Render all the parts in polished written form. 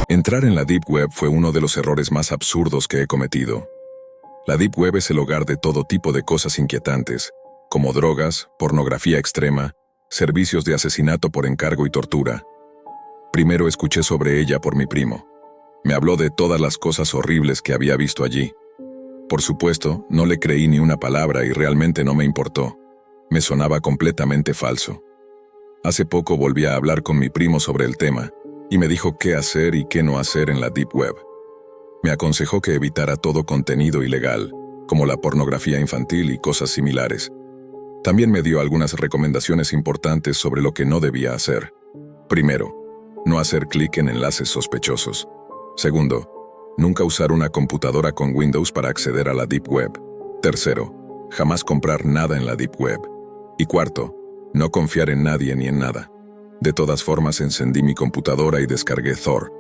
Entrar en la Deep Web fue uno de los errores más absurdos que he cometido. La Deep Web es el hogar de todo tipo de cosas inquietantes, como drogas, pornografía extrema, servicios de asesinato por encargo y tortura. Primero escuché sobre ella por mi primo. Me habló de todas las cosas horribles que había visto allí. Por supuesto, no le creí ni una palabra y realmente no me importó. Me sonaba completamente falso. Hace poco volví a hablar con mi primo sobre el tema, y me dijo qué hacer y qué no hacer en la Deep Web. Me aconsejó que evitara todo contenido ilegal, como la pornografía infantil y cosas similares. También me dio algunas recomendaciones importantes sobre lo que no debía hacer. Primero, no hacer clic en enlaces sospechosos. Segundo, nunca usar una computadora con Windows para acceder a la Deep Web. Tercero, jamás comprar nada en la Deep Web. Y cuarto, no confiar en nadie ni en nada. De todas formas, encendí mi computadora y descargué Tor,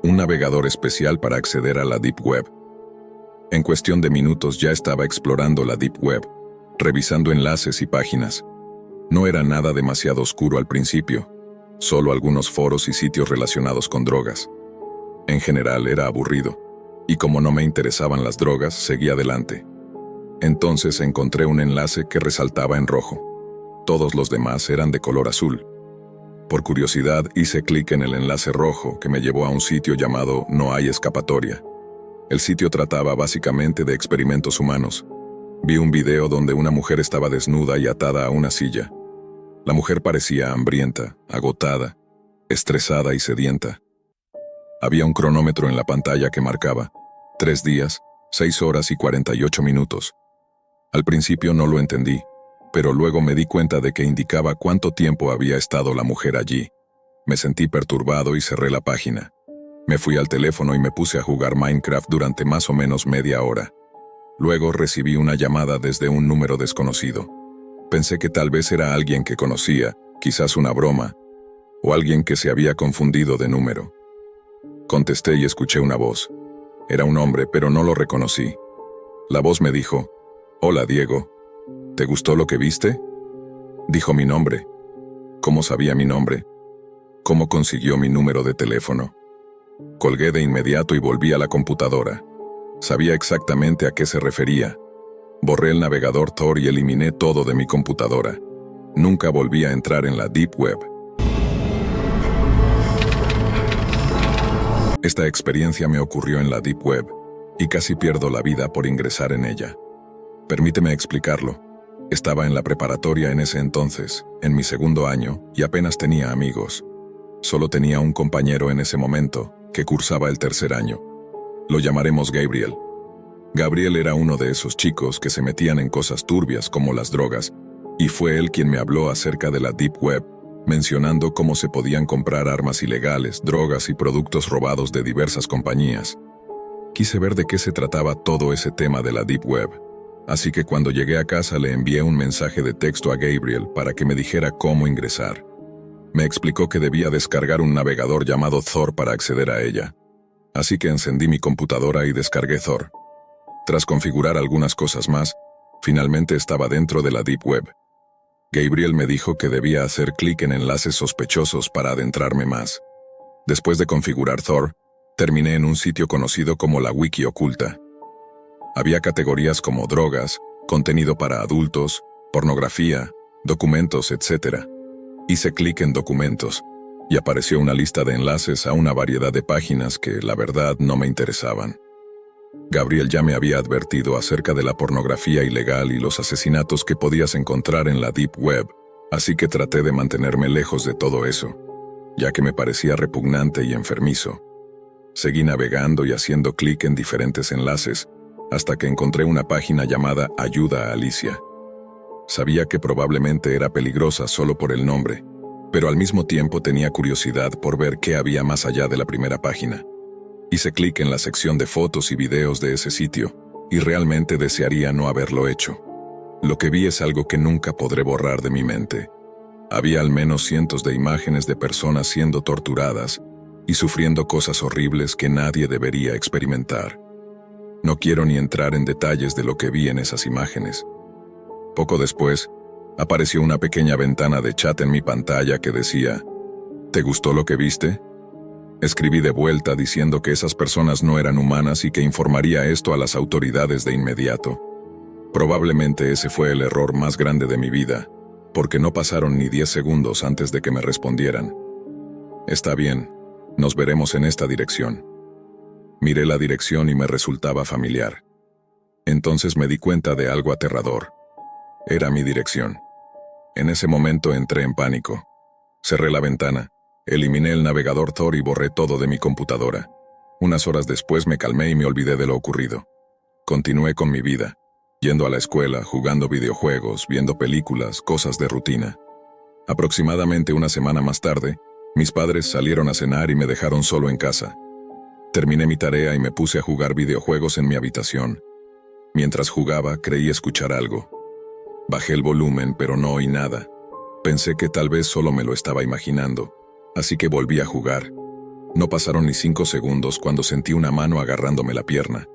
un navegador especial para acceder a la Deep Web. En cuestión de minutos ya estaba explorando la Deep Web, revisando enlaces y páginas. No era nada demasiado oscuro al principio, solo algunos foros y sitios relacionados con drogas. En general era aburrido, y como no me interesaban las drogas, seguí adelante. Entonces encontré un enlace que resaltaba en rojo. Todos los demás eran de color azul. Por curiosidad hice clic en el enlace rojo que me llevó a un sitio llamado No hay escapatoria. El sitio trataba básicamente de experimentos humanos. Vi un video donde una mujer estaba desnuda y atada a una silla. La mujer parecía hambrienta, agotada, estresada y sedienta. Había un cronómetro en la pantalla que marcaba 3 días, 6 horas y 48 minutos. Al principio no lo entendí, pero luego me di cuenta de que indicaba cuánto tiempo había estado la mujer allí. Me sentí perturbado y cerré la página. Me fui al teléfono y me puse a jugar Minecraft durante más o menos media hora. Luego recibí una llamada desde un número desconocido. Pensé que tal vez era alguien que conocía, quizás una broma, o alguien que se había confundido de número. Contesté y escuché una voz. Era un hombre, pero no lo reconocí. La voz me dijo: «Hola, Diego. ¿Te gustó lo que viste?». Dijo mi nombre. ¿Cómo sabía mi nombre? ¿Cómo consiguió mi número de teléfono? Colgué de inmediato y volví a la computadora. Sabía exactamente a qué se refería. Borré el navegador Tor y eliminé todo de mi computadora. Nunca volví a entrar en la Deep Web. Esta experiencia me ocurrió en la Deep Web, y casi pierdo la vida por ingresar en ella. Permíteme explicarlo. Estaba en la preparatoria en ese entonces, en mi segundo año, y apenas tenía amigos. Solo tenía un compañero en ese momento, que cursaba el tercer año. Lo llamaremos Gabriel. Gabriel era uno de esos chicos que se metían en cosas turbias como las drogas, y fue él quien me habló acerca de la Deep Web, mencionando cómo se podían comprar armas ilegales, drogas y productos robados de diversas compañías. Quise ver de qué se trataba todo ese tema de la Deep Web. Así que cuando llegué a casa le envié un mensaje de texto a Gabriel para que me dijera cómo ingresar. Me explicó que debía descargar un navegador llamado Tor para acceder a ella. Así que encendí mi computadora y descargué Tor. Tras configurar algunas cosas más, finalmente estaba dentro de la Deep Web. Gabriel me dijo que debía hacer clic en enlaces sospechosos para adentrarme más. Después de configurar Tor, terminé en un sitio conocido como la Wiki Oculta. Había categorías como drogas, contenido para adultos, pornografía, documentos, etc. Hice clic en documentos, y apareció una lista de enlaces a una variedad de páginas que, la verdad, no me interesaban. Gabriel ya me había advertido acerca de la pornografía ilegal y los asesinatos que podías encontrar en la Deep Web, así que traté de mantenerme lejos de todo eso, ya que me parecía repugnante y enfermizo. Seguí navegando y haciendo clic en diferentes enlaces, hasta que encontré una página llamada Ayuda a Alicia. Sabía que probablemente era peligrosa solo por el nombre, pero al mismo tiempo tenía curiosidad por ver qué había más allá de la primera página. Hice clic en la sección de fotos y videos de ese sitio, y realmente desearía no haberlo hecho. Lo que vi es algo que nunca podré borrar de mi mente. Había al menos cientos de imágenes de personas siendo torturadas y sufriendo cosas horribles que nadie debería experimentar. No quiero ni entrar en detalles de lo que vi en esas imágenes. Poco después, apareció una pequeña ventana de chat en mi pantalla que decía: ¿Te gustó lo que viste? Escribí de vuelta diciendo que esas personas no eran humanas y que informaría esto a las autoridades de inmediato. Probablemente ese fue el error más grande de mi vida, porque no pasaron ni 10 segundos antes de que me respondieran. Está bien, nos veremos en esta dirección. Miré la dirección y me resultaba familiar. Entonces me di cuenta de algo aterrador. Era mi dirección. En ese momento entré en pánico. Cerré la ventana, eliminé el navegador Tor y borré todo de mi computadora. Unas horas después me calmé y me olvidé de lo ocurrido. Continué con mi vida, yendo a la escuela, jugando videojuegos, viendo películas, cosas de rutina. Aproximadamente una semana más tarde, mis padres salieron a cenar y me dejaron solo en casa. Terminé mi tarea y me puse a jugar videojuegos en mi habitación. Mientras jugaba, creí escuchar algo. Bajé el volumen, pero no oí nada. Pensé que tal vez solo me lo estaba imaginando, así que volví a jugar. No pasaron ni 5 segundos cuando sentí una mano agarrándome la pierna.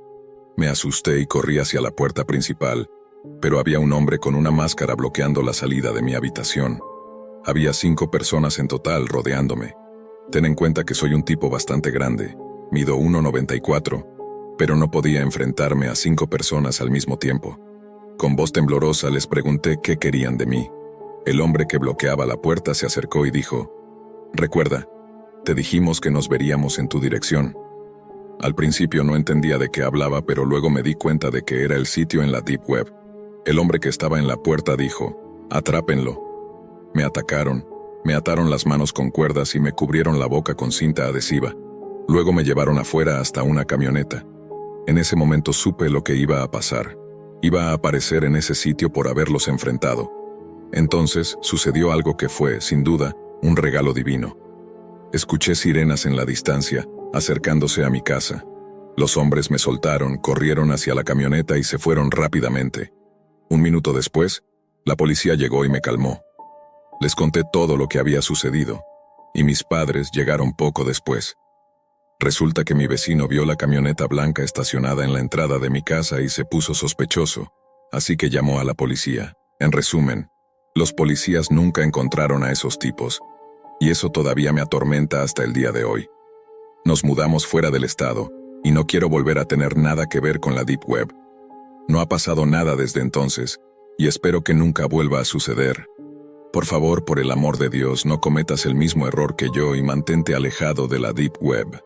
Me asusté y corrí hacia la puerta principal, pero había un hombre con una máscara bloqueando la salida de mi habitación. Había 5 personas en total rodeándome. Ten en cuenta que soy un tipo bastante grande, mido 1,94, pero no podía enfrentarme a 5 personas al mismo tiempo. Con voz temblorosa les pregunté qué querían de mí. El hombre que bloqueaba la puerta se acercó y dijo: «Recuerda, te dijimos que nos veríamos en tu dirección». Al principio no entendía de qué hablaba, pero luego me di cuenta de que era el sitio en la Deep Web. El hombre que estaba en la puerta dijo: «Atrápenlo». Me atacaron, me ataron las manos con cuerdas y me cubrieron la boca con cinta adhesiva. Luego me llevaron afuera hasta una camioneta. En ese momento supe lo que iba a pasar. Iba a aparecer en ese sitio por haberlos enfrentado. Entonces sucedió algo que fue, sin duda, un regalo divino. Escuché sirenas en la distancia, acercándose a mi casa. Los hombres me soltaron, corrieron hacia la camioneta y se fueron rápidamente. Un minuto después, la policía llegó y me calmó. Les conté todo lo que había sucedido, y mis padres llegaron poco después. Resulta que mi vecino vio la camioneta blanca estacionada en la entrada de mi casa y se puso sospechoso, así que llamó a la policía. En resumen, los policías nunca encontraron a esos tipos, y eso todavía me atormenta hasta el día de hoy. Nos mudamos fuera del estado, y no quiero volver a tener nada que ver con la Deep Web. No ha pasado nada desde entonces, y espero que nunca vuelva a suceder. Por favor, por el amor de Dios, no cometas el mismo error que yo y mantente alejado de la Deep Web.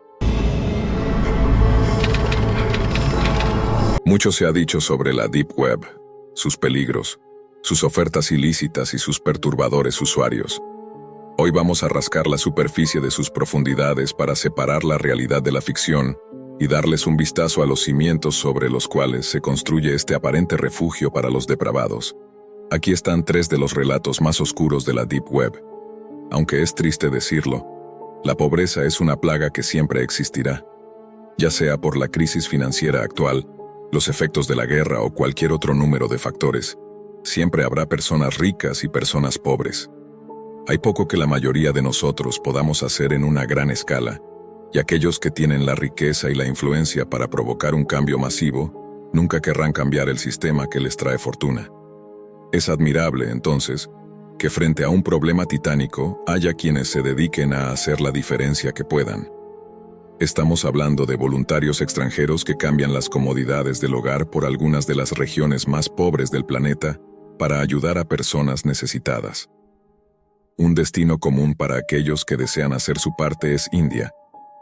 Mucho se ha dicho sobre la Deep Web, sus peligros, sus ofertas ilícitas y sus perturbadores usuarios. Hoy vamos a rascar la superficie de sus profundidades para separar la realidad de la ficción y darles un vistazo a los cimientos sobre los cuales se construye este aparente refugio para los depravados. Aquí están 3 de los relatos más oscuros de la Deep Web. Aunque es triste decirlo, la pobreza es una plaga que siempre existirá. Ya sea por la crisis financiera actual, los efectos de la guerra o cualquier otro número de factores, siempre habrá personas ricas y personas pobres. Hay poco que la mayoría de nosotros podamos hacer en una gran escala, y aquellos que tienen la riqueza y la influencia para provocar un cambio masivo, nunca querrán cambiar el sistema que les trae fortuna. Es admirable, entonces, que frente a un problema titánico haya quienes se dediquen a hacer la diferencia que puedan. Estamos hablando de voluntarios extranjeros que cambian las comodidades del hogar por algunas de las regiones más pobres del planeta para ayudar a personas necesitadas. Un destino común para aquellos que desean hacer su parte es India,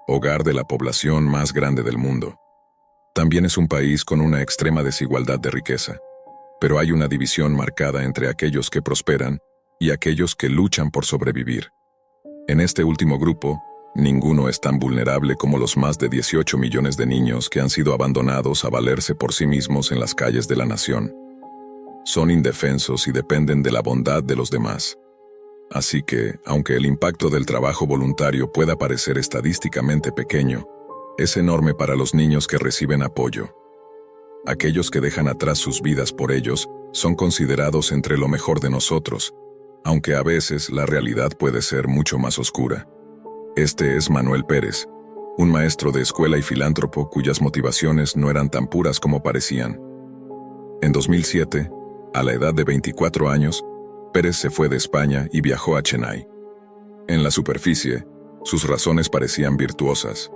hogar de la población más grande del mundo. También es un país con una extrema desigualdad de riqueza, pero hay una división marcada entre aquellos que prosperan y aquellos que luchan por sobrevivir. En este último grupo, ninguno es tan vulnerable como los más de 18 millones de niños que han sido abandonados a valerse por sí mismos en las calles de la nación. Son indefensos y dependen de la bondad de los demás. Así que, aunque el impacto del trabajo voluntario pueda parecer estadísticamente pequeño, es enorme para los niños que reciben apoyo. Aquellos que dejan atrás sus vidas por ellos son considerados entre lo mejor de nosotros, aunque a veces la realidad puede ser mucho más oscura. Este es Manuel Pérez, un maestro de escuela y filántropo cuyas motivaciones no eran tan puras como parecían. En 2007, a la edad de 24 años, Pérez se fue de España y viajó a Chennai. En la superficie, Sus razones parecían virtuosas.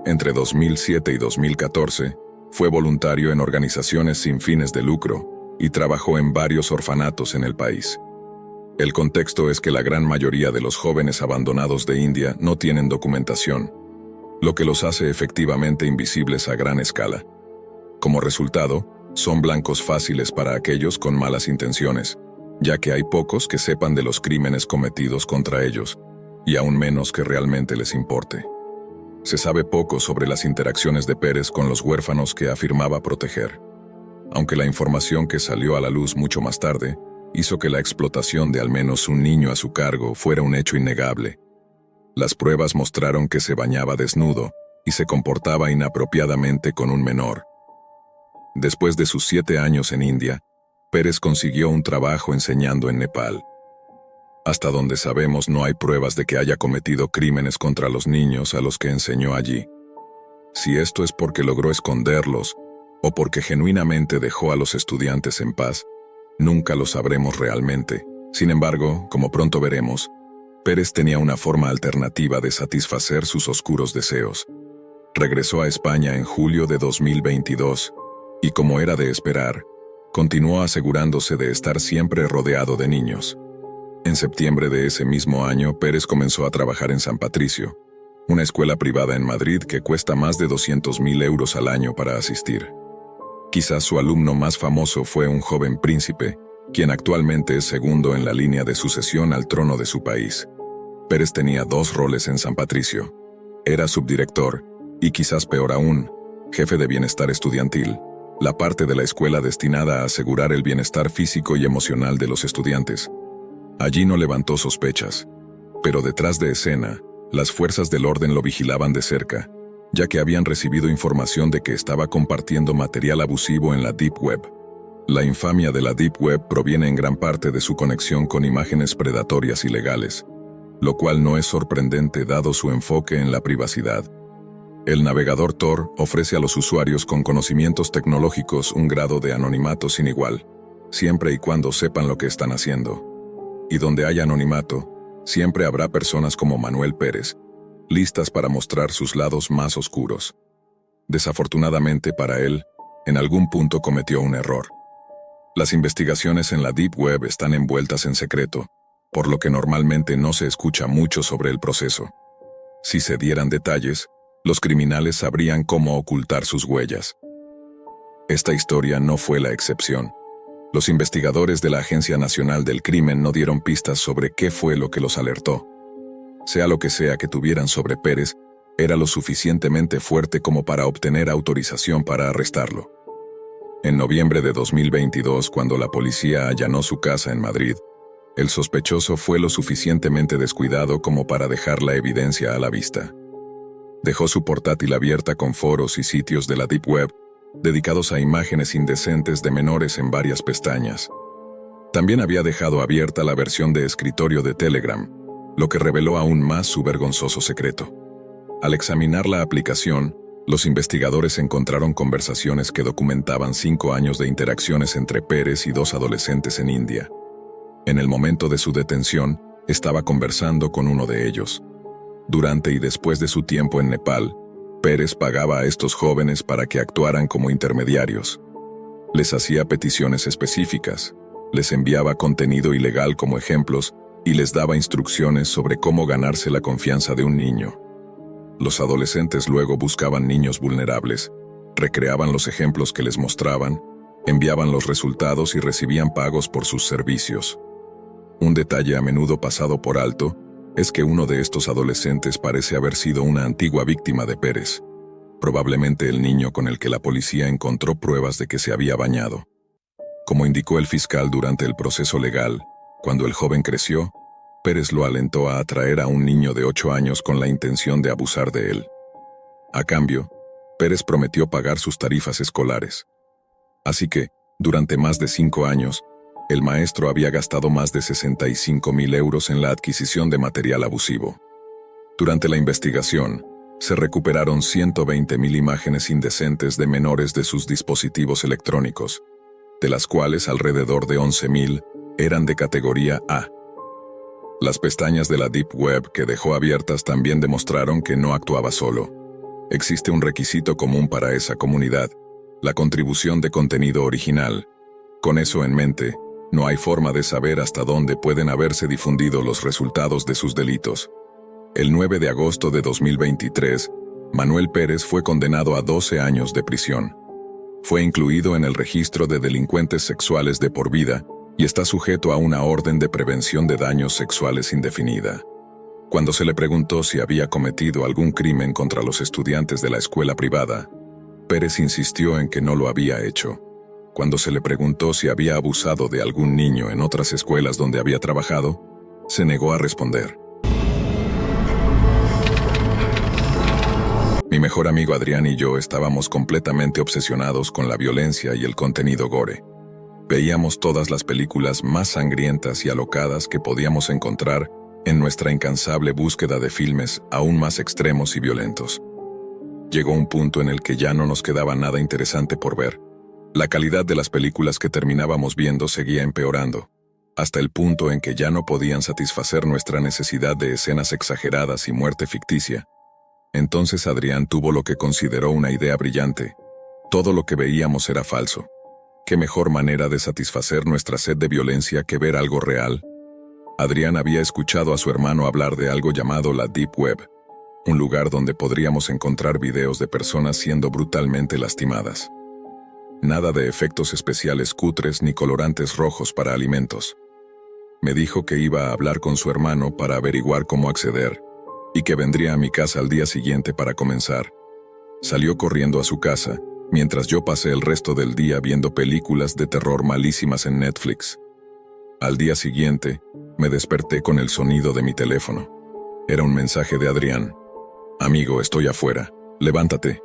Entre 2007 y 2014, fue voluntario en organizaciones sin fines de lucro y trabajó en varios orfanatos en el país. El contexto es que la gran mayoría de los jóvenes abandonados de India no tienen documentación, lo que los hace efectivamente invisibles a gran escala. Como resultado, son blancos fáciles para aquellos con malas intenciones, ya que hay pocos que sepan de los crímenes cometidos contra ellos, y aún menos que realmente les importe. Se sabe poco sobre las interacciones de Pérez con los huérfanos que afirmaba proteger, aunque la información que salió a la luz mucho más tarde hizo que la explotación de al menos un niño a su cargo fuera un hecho innegable. Las pruebas mostraron que se bañaba desnudo y se comportaba inapropiadamente con un menor. Después de sus 7 años en India, Pérez consiguió un trabajo enseñando en Nepal. Hasta donde sabemos no hay pruebas de que haya cometido crímenes contra los niños a los que enseñó allí. Si esto es porque logró esconderlos o porque genuinamente dejó a los estudiantes en paz, nunca lo sabremos realmente. Sin embargo, como pronto veremos, Pérez tenía una forma alternativa de satisfacer sus oscuros deseos. Regresó a España en julio de 2022 y, como era de esperar, continuó asegurándose de estar siempre rodeado de niños. En septiembre de ese mismo año, Pérez comenzó a trabajar en San Patricio, una escuela privada en Madrid que cuesta más de 200.000 euros al año para asistir. Quizás su alumno más famoso fue un joven príncipe, quien actualmente es segundo en la línea de sucesión al trono de su país. Pérez tenía 2 roles en San Patricio. Era subdirector, y quizás peor aún, jefe de bienestar estudiantil, la parte de la escuela destinada a asegurar el bienestar físico y emocional de los estudiantes. Allí no levantó sospechas, pero detrás de escena, las fuerzas del orden lo vigilaban de cerca, ya que habían recibido información de que estaba compartiendo material abusivo en la Deep Web. La infamia de la Deep Web proviene en gran parte de su conexión con imágenes predatorias ilegales, lo cual no es sorprendente dado su enfoque en la privacidad. El navegador Tor ofrece a los usuarios con conocimientos tecnológicos un grado de anonimato sin igual, siempre y cuando sepan lo que están haciendo. Y donde haya anonimato, siempre habrá personas como Manuel Pérez, listas para mostrar sus lados más oscuros. Desafortunadamente para él, en algún punto cometió un error. Las investigaciones en la Deep Web están envueltas en secreto, por lo que normalmente no se escucha mucho sobre el proceso. Si se dieran detalles, los criminales sabrían cómo ocultar sus huellas. Esta historia no fue la excepción. Los investigadores de la Agencia Nacional del Crimen no dieron pistas sobre qué fue lo que los alertó. Sea lo que sea que tuvieran sobre Pérez, era lo suficientemente fuerte como para obtener autorización para arrestarlo. En noviembre de 2022, cuando la policía allanó su casa en Madrid, el sospechoso fue lo suficientemente descuidado como para dejar la evidencia a la vista. Dejó su portátil abierta con foros y sitios de la Deep Web, dedicados a imágenes indecentes de menores en varias pestañas. También había dejado abierta la versión de escritorio de Telegram, lo que reveló aún más su vergonzoso secreto. Al examinar la aplicación, los investigadores encontraron conversaciones que documentaban 5 años de interacciones entre Pérez y 2 adolescentes en India. En el momento de su detención, estaba conversando con uno de ellos. Durante y después de su tiempo en Nepal, Pérez pagaba a estos jóvenes para que actuaran como intermediarios. Les hacía peticiones específicas, les enviaba contenido ilegal como ejemplos y les daba instrucciones sobre cómo ganarse la confianza de un niño. Los adolescentes luego buscaban niños vulnerables, recreaban los ejemplos que les mostraban, enviaban los resultados y recibían pagos por sus servicios. Un detalle a menudo pasado por alto es que uno de estos adolescentes parece haber sido una antigua víctima de Pérez, probablemente el niño con el que la policía encontró pruebas de que se había bañado. Como indicó el fiscal durante el proceso legal, cuando el joven creció, Pérez lo alentó a atraer a un niño de 8 años con la intención de abusar de él. A cambio, Pérez prometió pagar sus tarifas escolares. Así que, durante más de 5 años, el maestro había gastado más de 65.000 euros en la adquisición de material abusivo. Durante la investigación, se recuperaron 120.000 imágenes indecentes de menores de sus dispositivos electrónicos, de las cuales alrededor de 11.000 eran de categoría A. Las pestañas de la Deep Web que dejó abiertas también demostraron que no actuaba solo. Existe un requisito común para esa comunidad: la contribución de contenido original. Con eso en mente, no hay forma de saber hasta dónde pueden haberse difundido los resultados de sus delitos. El 9 de agosto de 2023, Manuel Pérez fue condenado a 12 años de prisión. Fue incluido en el registro de delincuentes sexuales de por vida y está sujeto a una orden de prevención de daños sexuales indefinida. Cuando se le preguntó si había cometido algún crimen contra los estudiantes de la escuela privada, Pérez insistió en que no lo había hecho. Cuando se le preguntó si había abusado de algún niño en otras escuelas donde había trabajado, se negó a responder. Mi mejor amigo Adrián y yo estábamos completamente obsesionados con la violencia y el contenido gore. Veíamos todas las películas más sangrientas y alocadas que podíamos encontrar en nuestra incansable búsqueda de filmes aún más extremos y violentos. Llegó un punto en el que ya no nos quedaba nada interesante por ver. La calidad de las películas que terminábamos viendo seguía empeorando, hasta el punto en que ya no podían satisfacer nuestra necesidad de escenas exageradas y muerte ficticia. Entonces Adrián tuvo lo que consideró una idea brillante. Todo lo que veíamos era falso. ¿Qué mejor manera de satisfacer nuestra sed de violencia que ver algo real? Adrián había escuchado a su hermano hablar de algo llamado la Deep Web, un lugar donde podríamos encontrar videos de personas siendo brutalmente lastimadas. Nada de efectos especiales cutres ni colorantes rojos para alimentos. Me dijo que iba a hablar con su hermano para averiguar cómo acceder, y que vendría a mi casa al día siguiente para comenzar. Salió corriendo a su casa, mientras yo pasé el resto del día viendo películas de terror malísimas en Netflix. Al día siguiente, me desperté con el sonido de mi teléfono. Era un mensaje de Adrián. «Amigo, estoy afuera. Levántate».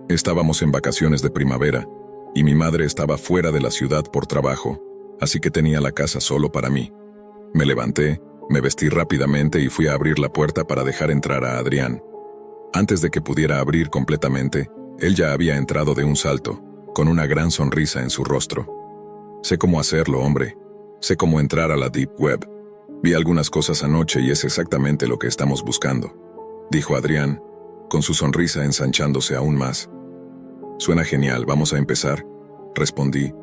Estábamos en vacaciones de primavera, y mi madre estaba fuera de la ciudad por trabajo, así que tenía la casa solo para mí. Me levanté, me vestí rápidamente y fui a abrir la puerta para dejar entrar a Adrián. Antes de que pudiera abrir completamente, él ya había entrado de un salto, con una gran sonrisa en su rostro. «Sé cómo hacerlo, hombre. Sé cómo entrar a la Deep Web. Vi algunas cosas anoche y es exactamente lo que estamos buscando», dijo Adrián, con su sonrisa ensanchándose aún más. «Suena genial, vamos a empezar», respondí,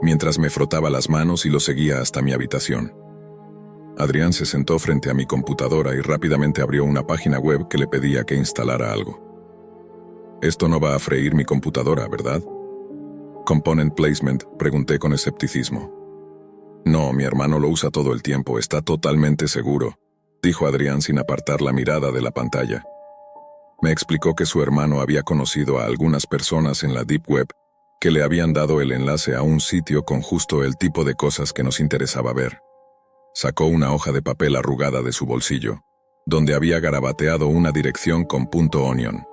mientras me frotaba las manos y lo seguía hasta mi habitación. Adrián se sentó frente a mi computadora y rápidamente abrió una página web que le pedía que instalara algo. «Esto no va a freír mi computadora, ¿verdad?» «Component placement», pregunté con escepticismo. «No, mi hermano lo usa todo el tiempo, está totalmente seguro», dijo Adrián sin apartar la mirada de la pantalla. Me explicó que su hermano había conocido a algunas personas en la Deep Web que le habían dado el enlace a un sitio con justo el tipo de cosas que nos interesaba ver. Sacó una hoja de papel arrugada de su bolsillo, donde había garabateado una dirección con .onion.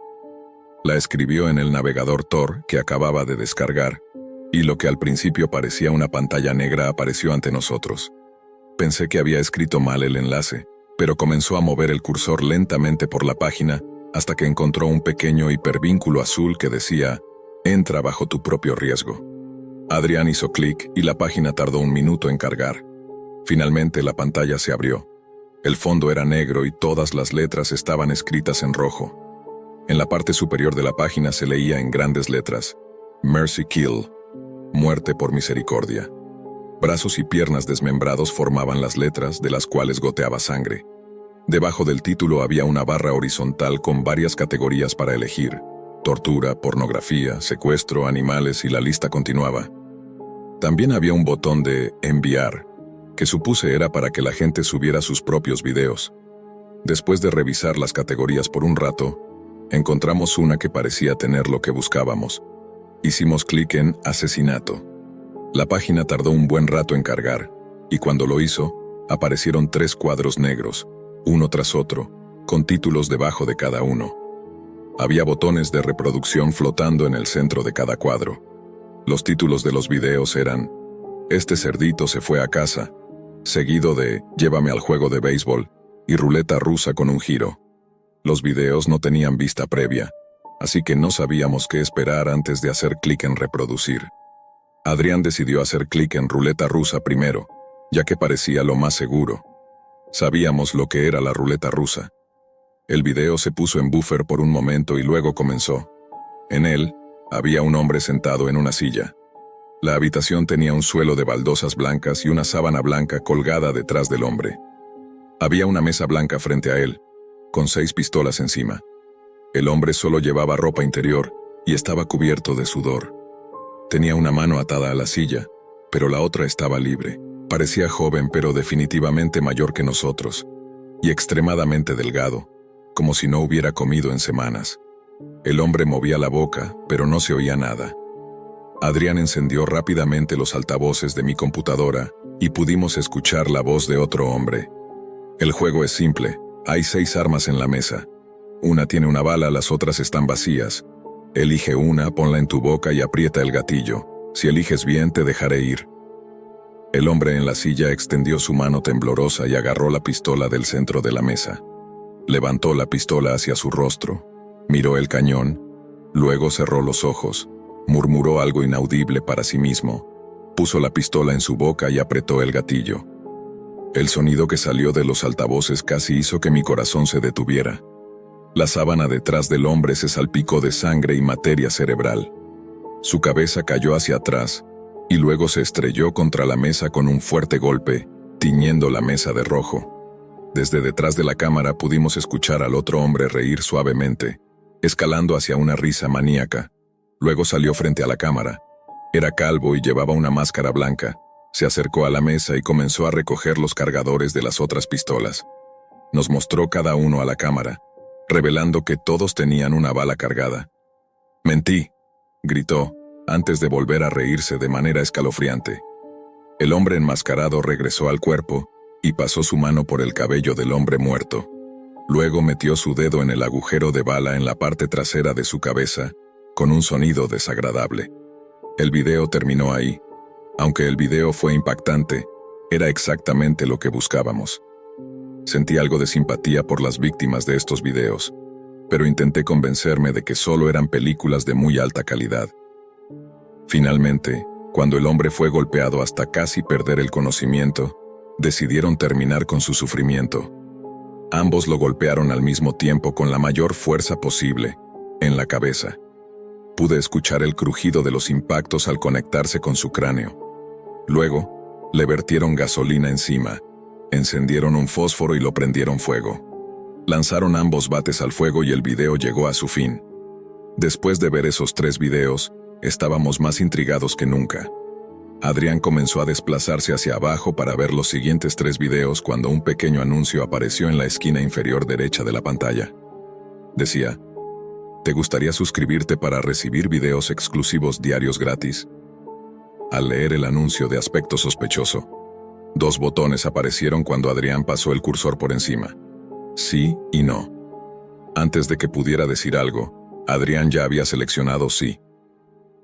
La escribió en el navegador Tor que acababa de descargar, y lo que al principio parecía una pantalla negra apareció ante nosotros. Pensé que había escrito mal el enlace, pero comenzó a mover el cursor lentamente por la página hasta que encontró un pequeño hipervínculo azul que decía «Entra bajo tu propio riesgo». Adrián hizo clic y la página tardó un minuto en cargar. Finalmente la pantalla se abrió. El fondo era negro y todas las letras estaban escritas en rojo. En la parte superior de la página se leía en grandes letras «Mercy Kill», muerte por misericordia. Brazos y piernas desmembrados formaban las letras de las cuales goteaba sangre. Debajo del título había una barra horizontal con varias categorías para elegir: tortura, pornografía, secuestro, animales y la lista continuaba. También había un botón de enviar, que supuse era para que la gente subiera sus propios videos. Después de revisar las categorías por un rato, encontramos una que parecía tener lo que buscábamos. Hicimos clic en asesinato. La página tardó un buen rato en cargar, y cuando lo hizo, aparecieron 3 cuadros negros, uno tras otro, con títulos debajo de cada uno. Había botones de reproducción flotando en el centro de cada cuadro. Los títulos de los videos eran «Este cerdito se fue a casa», seguido de «Llévame al juego de béisbol» y «Ruleta rusa con un giro». Los videos no tenían vista previa, así que no sabíamos qué esperar antes de hacer clic en reproducir. Adrián decidió hacer clic en «Ruleta rusa» primero, ya que parecía lo más seguro. Sabíamos lo que era la ruleta rusa. El video se puso en buffer por un momento y luego comenzó. En él, había un hombre sentado en una silla. La habitación tenía un suelo de baldosas blancas y una sábana blanca colgada detrás del hombre. Había una mesa blanca frente a él, con 6 pistolas encima. El hombre solo llevaba ropa interior y estaba cubierto de sudor. Tenía una mano atada a la silla, pero la otra estaba libre. Parecía joven, pero definitivamente mayor que nosotros, y extremadamente delgado, como si no hubiera comido en semanas. El hombre movía la boca, pero no se oía nada. Adrián encendió rápidamente los altavoces de mi computadora y pudimos escuchar la voz de otro hombre. El juego es simple, hay 6 armas en la mesa. Una tiene una bala, las otras están vacías. Elige una, ponla en tu boca y aprieta el gatillo. Si eliges bien, te dejaré ir. El hombre en la silla extendió su mano temblorosa y agarró la pistola del centro de la mesa. Levantó la pistola hacia su rostro, miró el cañón, luego cerró los ojos, murmuró algo inaudible para sí mismo, puso la pistola en su boca y apretó el gatillo. El sonido que salió de los altavoces casi hizo que mi corazón se detuviera. La sábana detrás del hombre se salpicó de sangre y materia cerebral. Su cabeza cayó hacia atrás y luego se estrelló contra la mesa con un fuerte golpe, tiñendo la mesa de rojo. Desde detrás de la cámara pudimos escuchar al otro hombre reír suavemente, escalando hacia una risa maníaca. Luego salió frente a la cámara. Era calvo y llevaba una máscara blanca. Se acercó a la mesa y comenzó a recoger los cargadores de las otras pistolas. Nos mostró cada uno a la cámara, revelando que todos tenían una bala cargada. «Mentí», gritó, antes de volver a reírse de manera escalofriante. El hombre enmascarado regresó al cuerpo y pasó su mano por el cabello del hombre muerto. Luego metió su dedo en el agujero de bala en la parte trasera de su cabeza, con un sonido desagradable. El video terminó ahí. Aunque el video fue impactante, era exactamente lo que buscábamos. Sentí algo de simpatía por las víctimas de estos videos, pero intenté convencerme de que solo eran películas de muy alta calidad. Finalmente, cuando el hombre fue golpeado hasta casi perder el conocimiento, decidieron terminar con su sufrimiento. Ambos lo golpearon al mismo tiempo con la mayor fuerza posible, en la cabeza. Pude escuchar el crujido de los impactos al conectarse con su cráneo. Luego, le vertieron gasolina encima, encendieron un fósforo y lo prendieron fuego. Lanzaron ambos bates al fuego y el video llegó a su fin. Después de ver esos 3 videos, estábamos más intrigados que nunca. Adrián comenzó a desplazarse hacia abajo para ver los siguientes 3 videos cuando un pequeño anuncio apareció en la esquina inferior derecha de la pantalla. Decía: ¿te gustaría suscribirte para recibir videos exclusivos diarios gratis? Al leer el anuncio de aspecto sospechoso, 2 botones aparecieron cuando Adrián pasó el cursor por encima. Sí y no. Antes de que pudiera decir algo, Adrián ya había seleccionado sí.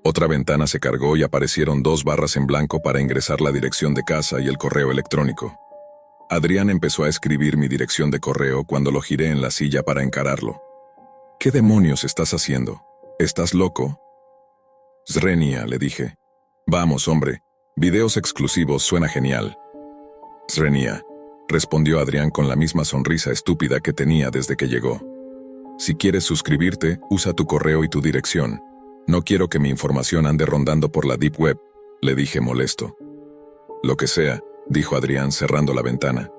Otra ventana se cargó y aparecieron 2 barras en blanco para ingresar la dirección de casa y el correo electrónico. Adrián empezó a escribir mi dirección de correo cuando lo giré en la silla para encararlo. «¿Qué demonios estás haciendo? ¿Estás loco?» «Srenia», le dije. «Vamos, hombre. Videos exclusivos suena genial». «Srenia», respondió Adrián con la misma sonrisa estúpida que tenía desde que llegó. «Si quieres suscribirte, usa tu correo y tu dirección. No quiero que mi información ande rondando por la Deep Web», le dije molesto. «Lo que sea», dijo Adrián cerrando la ventana.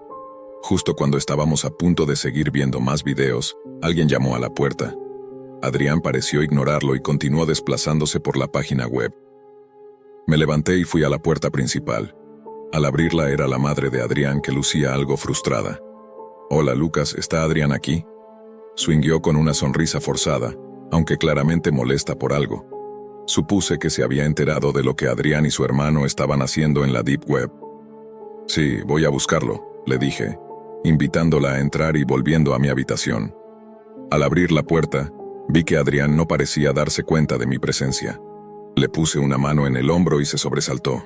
Justo cuando estábamos a punto de seguir viendo más videos, alguien llamó a la puerta. Adrián pareció ignorarlo y continuó desplazándose por la página web. Me levanté y fui a la puerta principal. Al abrirla era la madre de Adrián, que lucía algo frustrada. «Hola, Lucas, ¿está Adrián aquí?», swingueó con una sonrisa forzada, aunque claramente molesta por algo. Supuse que se había enterado de lo que Adrián y su hermano estaban haciendo en la Deep Web. «Sí, voy a buscarlo», le dije, invitándola a entrar y volviendo a mi habitación. Al abrir la puerta, vi que Adrián no parecía darse cuenta de mi presencia. Le puse una mano en el hombro y se sobresaltó.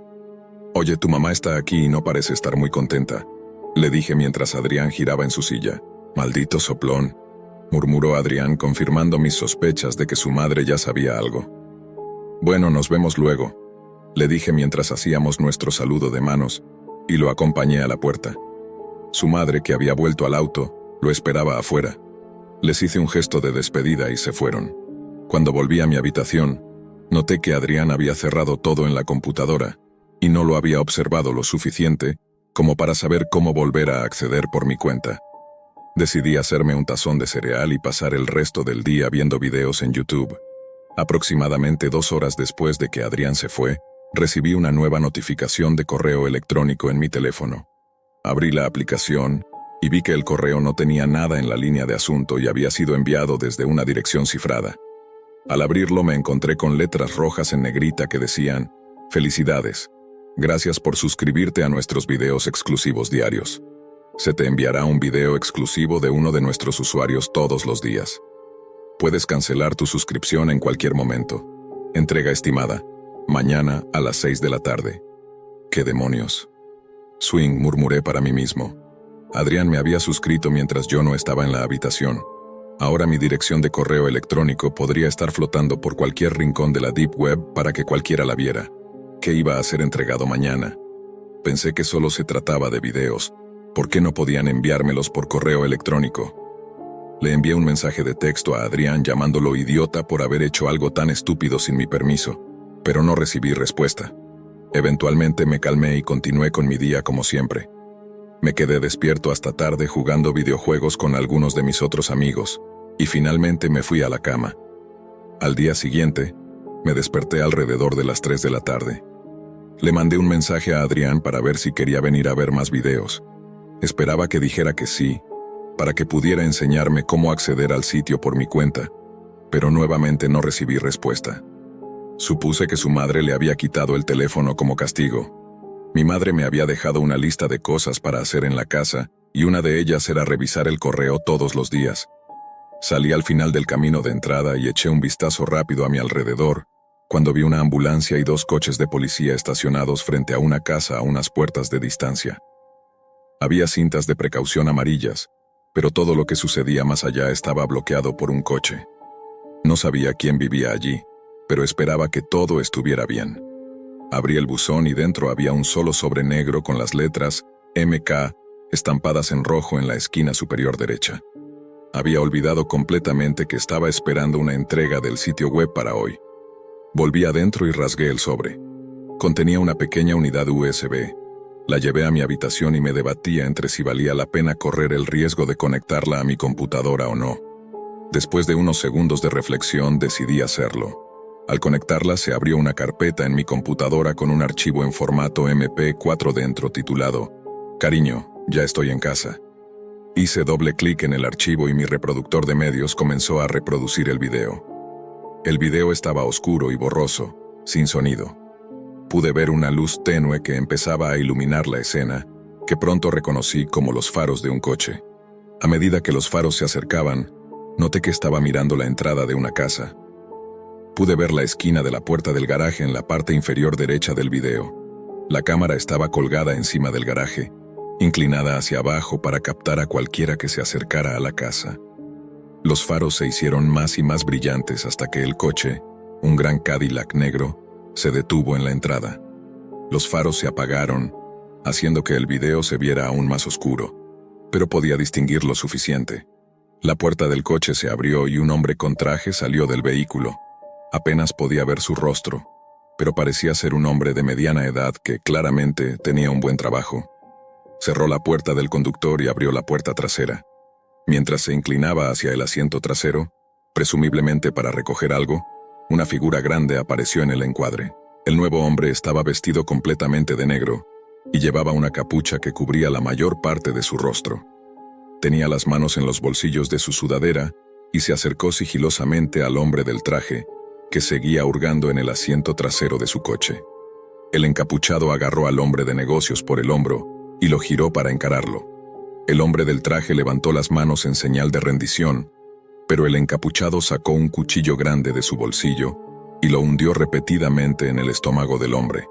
«Oye, tu mamá está aquí y no parece estar muy contenta», le dije mientras Adrián giraba en su silla. «Maldito soplón», murmuró Adrián, confirmando mis sospechas de que su madre ya sabía algo. «Bueno, nos vemos luego», le dije mientras hacíamos nuestro saludo de manos, y lo acompañé a la puerta. Su madre, que había vuelto al auto, lo esperaba afuera. Les hice un gesto de despedida y se fueron. Cuando volví a mi habitación, noté que Adrián había cerrado todo en la computadora y no lo había observado lo suficiente como para saber cómo volver a acceder por mi cuenta. Decidí hacerme un tazón de cereal y pasar el resto del día viendo videos en YouTube. Aproximadamente 2 horas después de que Adrián se fue, recibí una nueva notificación de correo electrónico en mi teléfono. Abrí la aplicación y vi que el correo no tenía nada en la línea de asunto y había sido enviado desde una dirección cifrada. Al abrirlo me encontré con letras rojas en negrita que decían: «Felicidades. Gracias por suscribirte a nuestros videos exclusivos diarios. Se te enviará un video exclusivo de uno de nuestros usuarios todos los días. Puedes cancelar tu suscripción en cualquier momento. Entrega estimada. Mañana a las 6 de la tarde». «¿Qué demonios?». «Swing», murmuré para mí mismo. Adrián me había suscrito mientras yo no estaba en la habitación. Ahora mi dirección de correo electrónico podría estar flotando por cualquier rincón de la Deep Web para que cualquiera la viera. ¿Qué iba a ser entregado mañana? Pensé que solo se trataba de videos. ¿Por qué no podían enviármelos por correo electrónico? Le envié un mensaje de texto a Adrián llamándolo idiota por haber hecho algo tan estúpido sin mi permiso, pero no recibí respuesta. Eventualmente me calmé y continué con mi día como siempre. Me quedé despierto hasta tarde jugando videojuegos con algunos de mis otros amigos, y finalmente me fui a la cama. Al día siguiente, me desperté alrededor de las 3 de la tarde. Le mandé un mensaje a Adrián para ver si quería venir a ver más videos. Esperaba que dijera que sí, para que pudiera enseñarme cómo acceder al sitio por mi cuenta, pero nuevamente no recibí respuesta. Supuse que su madre le había quitado el teléfono como castigo. Mi madre me había dejado una lista de cosas para hacer en la casa, y una de ellas era revisar el correo todos los días. Salí al final del camino de entrada y eché un vistazo rápido a mi alrededor, cuando vi una ambulancia y 2 coches de policía estacionados frente a una casa a unas puertas de distancia. Había cintas de precaución amarillas, pero todo lo que sucedía más allá estaba bloqueado por un coche. No sabía quién vivía allí, pero esperaba que todo estuviera bien. Abrí el buzón y dentro había un solo sobre negro con las letras MK estampadas en rojo en la esquina superior derecha. Había olvidado completamente que estaba esperando una entrega del sitio web para hoy. Volví adentro y rasgué el sobre. Contenía una pequeña unidad USB. La llevé a mi habitación y me debatía entre si valía la pena correr el riesgo de conectarla a mi computadora o no. Después de unos segundos de reflexión decidí hacerlo. Al conectarla se abrió una carpeta en mi computadora con un archivo en formato MP4 dentro titulado «Cariño, ya estoy en casa». Hice doble clic en el archivo y mi reproductor de medios comenzó a reproducir el video. El video estaba oscuro y borroso, sin sonido. Pude ver una luz tenue que empezaba a iluminar la escena, que pronto reconocí como los faros de un coche. A medida que los faros se acercaban, noté que estaba mirando la entrada de una casa. Pude ver la esquina de la puerta del garaje en la parte inferior derecha del video. La cámara estaba colgada encima del garaje, inclinada hacia abajo para captar a cualquiera que se acercara a la casa. Los faros se hicieron más y más brillantes hasta que el coche, un gran Cadillac negro, se detuvo en la entrada. Los faros se apagaron, haciendo que el video se viera aún más oscuro, pero podía distinguir lo suficiente. La puerta del coche se abrió y un hombre con traje salió del vehículo. Apenas podía ver su rostro, pero parecía ser un hombre de mediana edad que claramente tenía un buen trabajo. Cerró la puerta del conductor y abrió la puerta trasera. Mientras se inclinaba hacia el asiento trasero, presumiblemente para recoger algo, una figura grande apareció en el encuadre. El nuevo hombre estaba vestido completamente de negro y llevaba una capucha que cubría la mayor parte de su rostro. Tenía las manos en los bolsillos de su sudadera y se acercó sigilosamente al hombre del traje, que seguía hurgando en el asiento trasero de su coche. El encapuchado agarró al hombre de negocios por el hombro y lo giró para encararlo. El hombre del traje levantó las manos en señal de rendición, pero el encapuchado sacó un cuchillo grande de su bolsillo y lo hundió repetidamente en el estómago del hombre.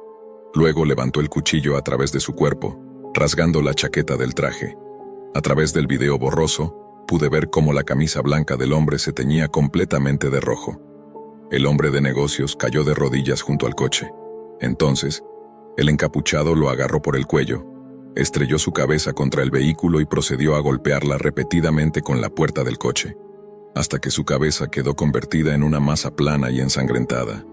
Luego levantó el cuchillo a través de su cuerpo, rasgando la chaqueta del traje. A través del video borroso, pude ver cómo la camisa blanca del hombre se teñía completamente de rojo. El hombre de negocios cayó de rodillas junto al coche. Entonces, el encapuchado lo agarró por el cuello, Estrelló su cabeza contra el vehículo y procedió a golpearla repetidamente con la puerta del coche, hasta que su cabeza quedó convertida en una masa plana y ensangrentada.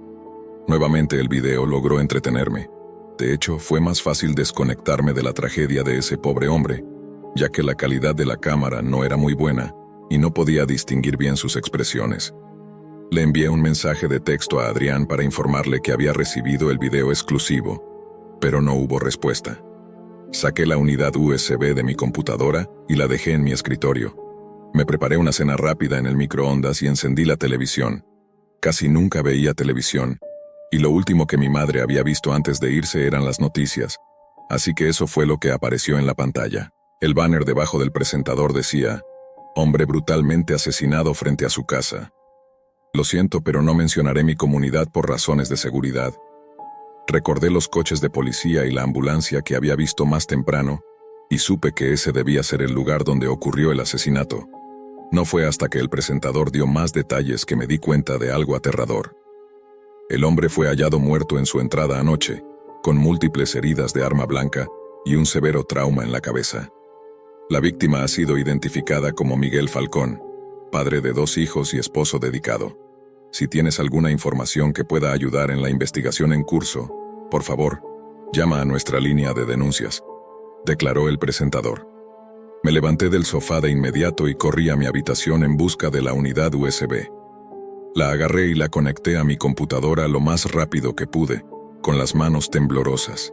Nuevamente el video logró entretenerme. De hecho, fue más fácil desconectarme de la tragedia de ese pobre hombre, ya que la calidad de la cámara no era muy buena y no podía distinguir bien sus expresiones. Le envié un mensaje de texto a Adrián para informarle que había recibido el video exclusivo, pero no hubo respuesta. Saqué la unidad USB de mi computadora y la dejé en mi escritorio. Me preparé una cena rápida en el microondas y encendí la televisión. Casi nunca veía televisión, y lo último que mi madre había visto antes de irse eran las noticias, así que eso fue lo que apareció en la pantalla. El banner debajo del presentador decía: hombre brutalmente asesinado frente a su casa. Lo siento, pero no mencionaré mi comunidad por razones de seguridad. Recordé los coches de policía y la ambulancia que había visto más temprano, y supe que ese debía ser el lugar donde ocurrió el asesinato. No fue hasta que el presentador dio más detalles que me di cuenta de algo aterrador. El hombre fue hallado muerto en su entrada anoche, con múltiples heridas de arma blanca y un severo trauma en la cabeza. La víctima ha sido identificada como Miguel Falcón, padre de 2 hijos y esposo dedicado. Si tienes alguna información que pueda ayudar en la investigación en curso, por favor, llama a nuestra línea de denuncias, declaró el presentador. Me levanté del sofá de inmediato y corrí a mi habitación en busca de la unidad USB. La agarré y la conecté a mi computadora lo más rápido que pude, con las manos temblorosas.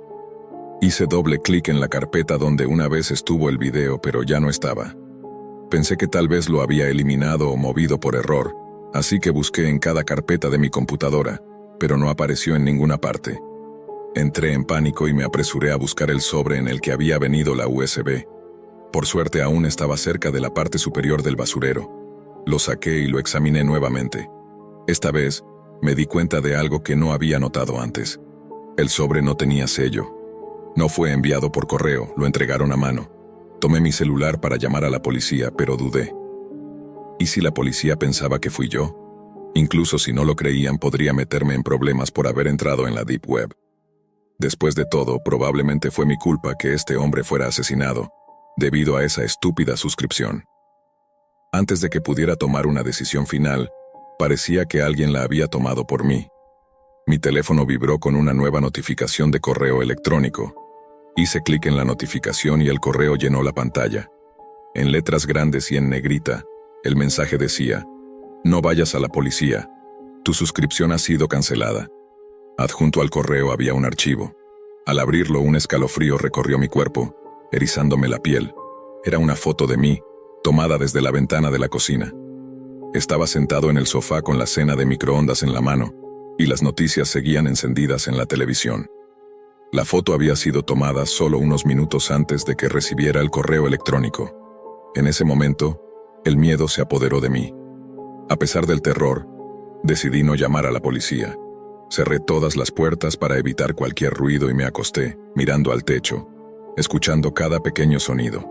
Hice doble clic en la carpeta donde una vez estuvo el video, pero ya no estaba. Pensé que tal vez lo había eliminado o movido por error, así que busqué en cada carpeta de mi computadora, pero no apareció en ninguna parte. Entré en pánico y me apresuré a buscar el sobre en el que había venido la USB. Por suerte aún estaba cerca de la parte superior del basurero. Lo saqué y lo examiné nuevamente. Esta vez, me di cuenta de algo que no había notado antes. El sobre no tenía sello. No fue enviado por correo, lo entregaron a mano. Tomé mi celular para llamar a la policía, pero dudé. ¿Y si la policía pensaba que fui yo? Incluso si no lo creían, podría meterme en problemas por haber entrado en la Deep Web. Después de todo, probablemente fue mi culpa que este hombre fuera asesinado, debido a esa estúpida suscripción. Antes de que pudiera tomar una decisión final, parecía que alguien la había tomado por mí. Mi teléfono vibró con una nueva notificación de correo electrónico. Hice clic en la notificación y el correo llenó la pantalla. En letras grandes y en negrita, el mensaje decía: no vayas a la policía. Tu suscripción ha sido cancelada. Adjunto al correo había un archivo. Al abrirlo, un escalofrío recorrió mi cuerpo, erizándome la piel. Era una foto de mí, tomada desde la ventana de la cocina. Estaba sentado en el sofá con la cena de microondas en la mano, y las noticias seguían encendidas en la televisión. La foto había sido tomada solo unos minutos antes de que recibiera el correo electrónico. En ese momento, el miedo se apoderó de mí. A pesar del terror, decidí no llamar a la policía. Cerré todas las puertas para evitar cualquier ruido y me acosté, mirando al techo, escuchando cada pequeño sonido.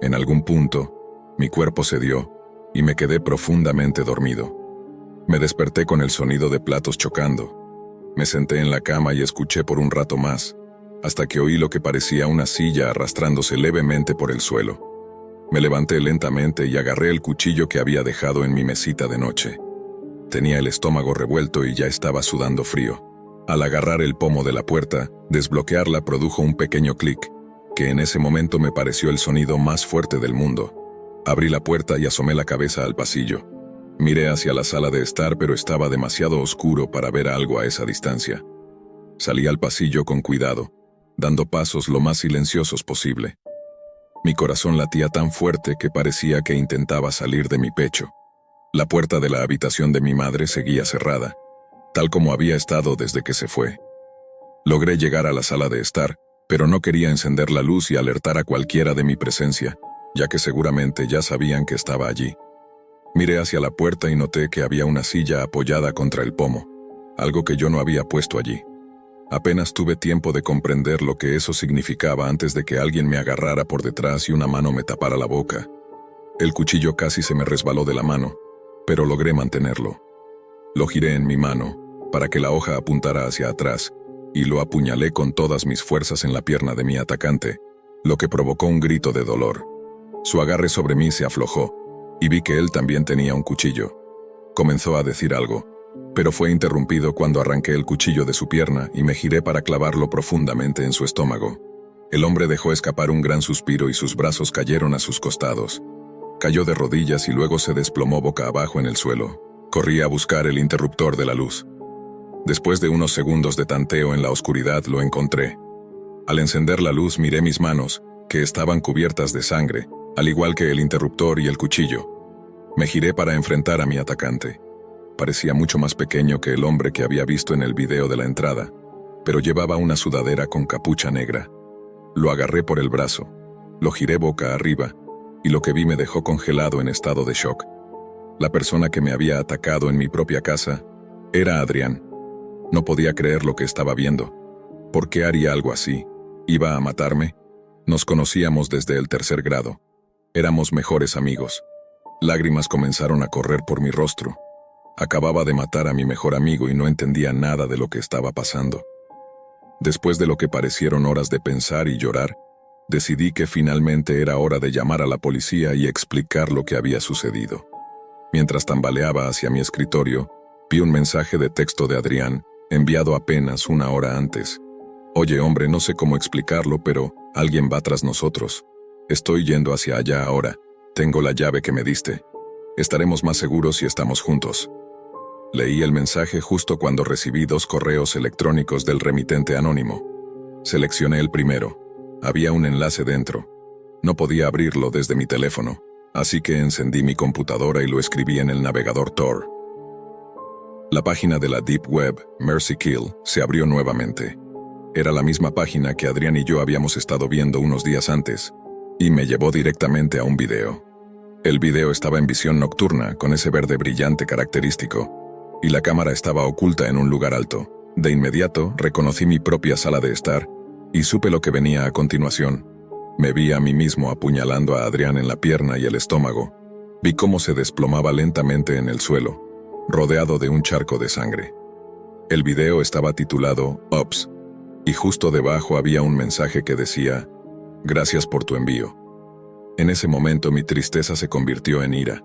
En algún punto, mi cuerpo cedió y me quedé profundamente dormido. Me desperté con el sonido de platos chocando. Me senté en la cama y escuché por un rato más, hasta que oí lo que parecía una silla arrastrándose levemente por el suelo. Me levanté lentamente y agarré el cuchillo que había dejado en mi mesita de noche. Tenía el estómago revuelto y ya estaba sudando frío. Al agarrar el pomo de la puerta, desbloquearla produjo un pequeño clic, que en ese momento me pareció el sonido más fuerte del mundo. Abrí la puerta y asomé la cabeza al pasillo. Miré hacia la sala de estar, pero estaba demasiado oscuro para ver algo a esa distancia. Salí al pasillo con cuidado, dando pasos lo más silenciosos posible. Mi corazón latía tan fuerte que parecía que intentaba salir de mi pecho. La puerta de la habitación de mi madre seguía cerrada, tal como había estado desde que se fue. Logré llegar a la sala de estar, pero no quería encender la luz y alertar a cualquiera de mi presencia, ya que seguramente ya sabían que estaba allí. Miré hacia la puerta y noté que había una silla apoyada contra el pomo, algo que yo no había puesto allí. Apenas tuve tiempo de comprender lo que eso significaba antes de que alguien me agarrara por detrás y una mano me tapara la boca. El cuchillo casi se me resbaló de la mano, pero logré mantenerlo. Lo giré en mi mano, para que la hoja apuntara hacia atrás, y lo apuñalé con todas mis fuerzas en la pierna de mi atacante, lo que provocó un grito de dolor. Su agarre sobre mí se aflojó, y vi que él también tenía un cuchillo. Comenzó a decir algo, pero fue interrumpido cuando arranqué el cuchillo de su pierna y me giré para clavarlo profundamente en su estómago. El hombre dejó escapar un gran suspiro y sus brazos cayeron a sus costados. Cayó de rodillas y luego se desplomó boca abajo en el suelo. Corrí a buscar el interruptor de la luz. Después de unos segundos de tanteo en la oscuridad lo encontré. Al encender la luz miré mis manos, que estaban cubiertas de sangre, al igual que el interruptor y el cuchillo. Me giré para enfrentar a mi atacante. Parecía mucho más pequeño que el hombre que había visto en el video de la entrada, pero llevaba una sudadera con capucha negra. Lo agarré por el brazo, lo giré boca arriba, y lo que vi me dejó congelado en estado de shock. La persona que me había atacado en mi propia casa era Adrián. No podía creer lo que estaba viendo. ¿Por qué haría algo así? ¿Iba a matarme? Nos conocíamos desde el 3er grado. Éramos mejores amigos. Lágrimas comenzaron a correr por mi rostro. Acababa de matar a mi mejor amigo y no entendía nada de lo que estaba pasando. Después de lo que parecieron horas de pensar y llorar, decidí que finalmente era hora de llamar a la policía y explicar lo que había sucedido. Mientras tambaleaba hacia mi escritorio, vi un mensaje de texto de Adrián, enviado apenas una hora antes. Oye hombre, no sé cómo explicarlo, pero alguien va tras nosotros. Estoy yendo hacia allá ahora. Tengo la llave que me diste. Estaremos más seguros si estamos juntos. Leí el mensaje justo cuando recibí 2 correos electrónicos del remitente anónimo. Seleccioné el primero. Había un enlace dentro. No podía abrirlo desde mi teléfono, así que encendí mi computadora y lo escribí en el navegador Tor. La página de la Deep Web, Mercy Kill, se abrió nuevamente. Era la misma página que Adrián y yo habíamos estado viendo unos días antes, y me llevó directamente a un video. El video estaba en visión nocturna, con ese verde brillante característico, y la cámara estaba oculta en un lugar alto. De inmediato, reconocí mi propia sala de estar, y supe lo que venía a continuación. Me vi a mí mismo apuñalando a Adrián en la pierna y el estómago. Vi cómo se desplomaba lentamente en el suelo, rodeado de un charco de sangre. El video estaba titulado Ops, y justo debajo había un mensaje que decía, «Gracias por tu envío». En ese momento mi tristeza se convirtió en ira.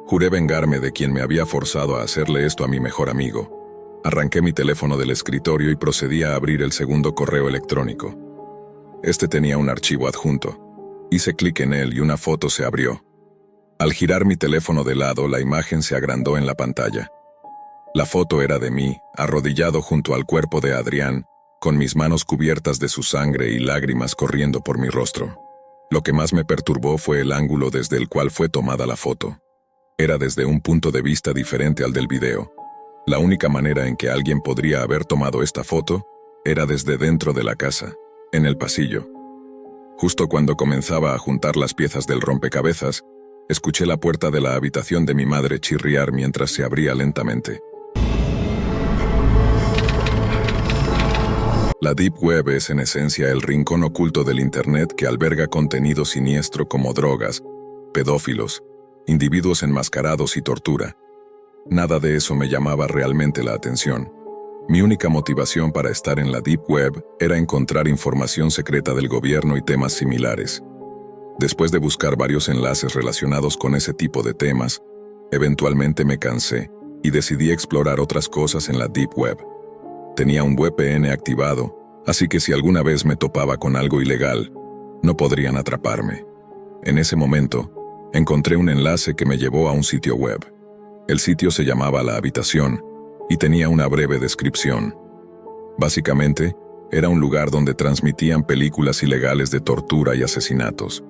Juré vengarme de quien me había forzado a hacerle esto a mi mejor amigo. Arranqué mi teléfono del escritorio y procedí a abrir el segundo correo electrónico. Este tenía un archivo adjunto. Hice clic en él y una foto se abrió. Al girar mi teléfono de lado, la imagen se agrandó en la pantalla. La foto era de mí, arrodillado junto al cuerpo de Adrián, con mis manos cubiertas de su sangre y lágrimas corriendo por mi rostro. Lo que más me perturbó fue el ángulo desde el cual fue tomada la foto. Era desde un punto de vista diferente al del video. La única manera en que alguien podría haber tomado esta foto era desde dentro de la casa, en el pasillo. Justo cuando comenzaba a juntar las piezas del rompecabezas, escuché la puerta de la habitación de mi madre chirriar mientras se abría lentamente. La Deep Web es en esencia el rincón oculto del Internet que alberga contenido siniestro como drogas, pedófilos, individuos enmascarados y tortura. Nada de eso me llamaba realmente la atención. Mi única motivación para estar en la Deep Web era encontrar información secreta del gobierno y temas similares. Después de buscar varios enlaces relacionados con ese tipo de temas, eventualmente me cansé y decidí explorar otras cosas en la Deep Web. Tenía un VPN activado, así que si alguna vez me topaba con algo ilegal, no podrían atraparme. En ese momento, encontré un enlace que me llevó a un sitio web. El sitio se llamaba La Habitación y tenía una breve descripción. Básicamente, era un lugar donde transmitían películas ilegales de tortura y asesinatos.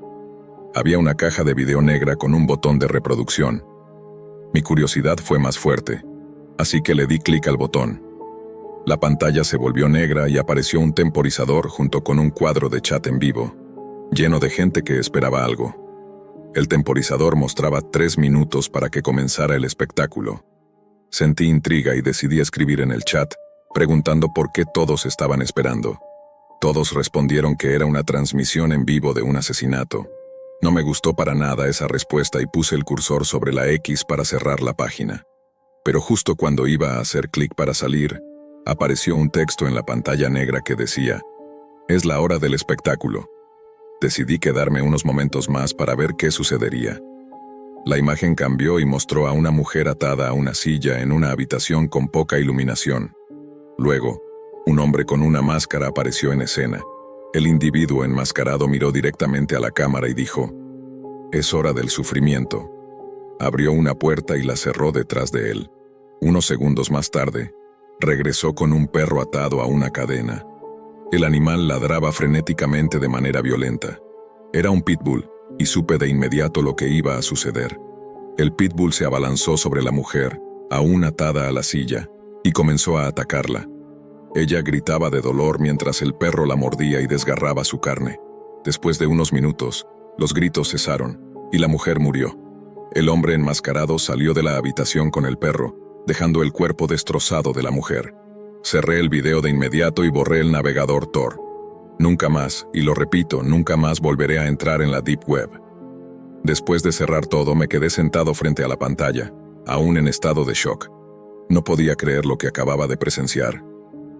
Había una caja de video negra con un botón de reproducción. Mi curiosidad fue más fuerte, así que le di clic al botón. La pantalla se volvió negra y apareció un temporizador junto con un cuadro de chat en vivo, lleno de gente que esperaba algo. El temporizador mostraba 3 minutos para que comenzara el espectáculo. Sentí intriga y decidí escribir en el chat, preguntando por qué todos estaban esperando. Todos respondieron que era una transmisión en vivo de un asesinato. No me gustó para nada esa respuesta y puse el cursor sobre la X para cerrar la página. Pero justo cuando iba a hacer clic para salir, apareció un texto en la pantalla negra que decía, «Es la hora del espectáculo». Decidí quedarme unos momentos más para ver qué sucedería. La imagen cambió y mostró a una mujer atada a una silla en una habitación con poca iluminación. Luego, un hombre con una máscara apareció en escena. El individuo enmascarado miró directamente a la cámara y dijo: «Es hora del sufrimiento». Abrió una puerta y la cerró detrás de él. Unos segundos más tarde, regresó con un perro atado a una cadena. El animal ladraba frenéticamente de manera violenta. Era un pitbull, y supe de inmediato lo que iba a suceder. El pitbull se abalanzó sobre la mujer, aún atada a la silla, y comenzó a atacarla. Ella gritaba de dolor mientras el perro la mordía y desgarraba su carne. Después de unos minutos, los gritos cesaron, y la mujer murió. El hombre enmascarado salió de la habitación con el perro, dejando el cuerpo destrozado de la mujer. Cerré el video de inmediato y borré el navegador Tor. Nunca más, y lo repito, nunca más volveré a entrar en la Deep Web. Después de cerrar todo, me quedé sentado frente a la pantalla, aún en estado de shock. No podía creer lo que acababa de presenciar.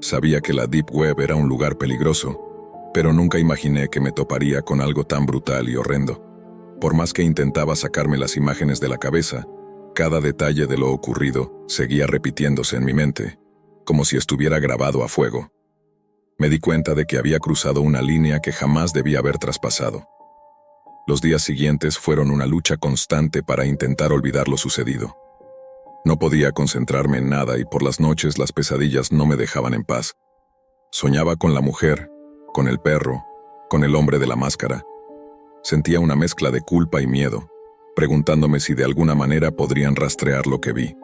Sabía que la Deep Web era un lugar peligroso, pero nunca imaginé que me toparía con algo tan brutal y horrendo. Por más que intentaba sacarme las imágenes de la cabeza, cada detalle de lo ocurrido seguía repitiéndose en mi mente, como si estuviera grabado a fuego. Me di cuenta de que había cruzado una línea que jamás debía haber traspasado. Los días siguientes fueron una lucha constante para intentar olvidar lo sucedido. No podía concentrarme en nada y por las noches las pesadillas no me dejaban en paz. Soñaba con la mujer, con el perro, con el hombre de la máscara. Sentía una mezcla de culpa y miedo, preguntándome si de alguna manera podrían rastrear lo que vi.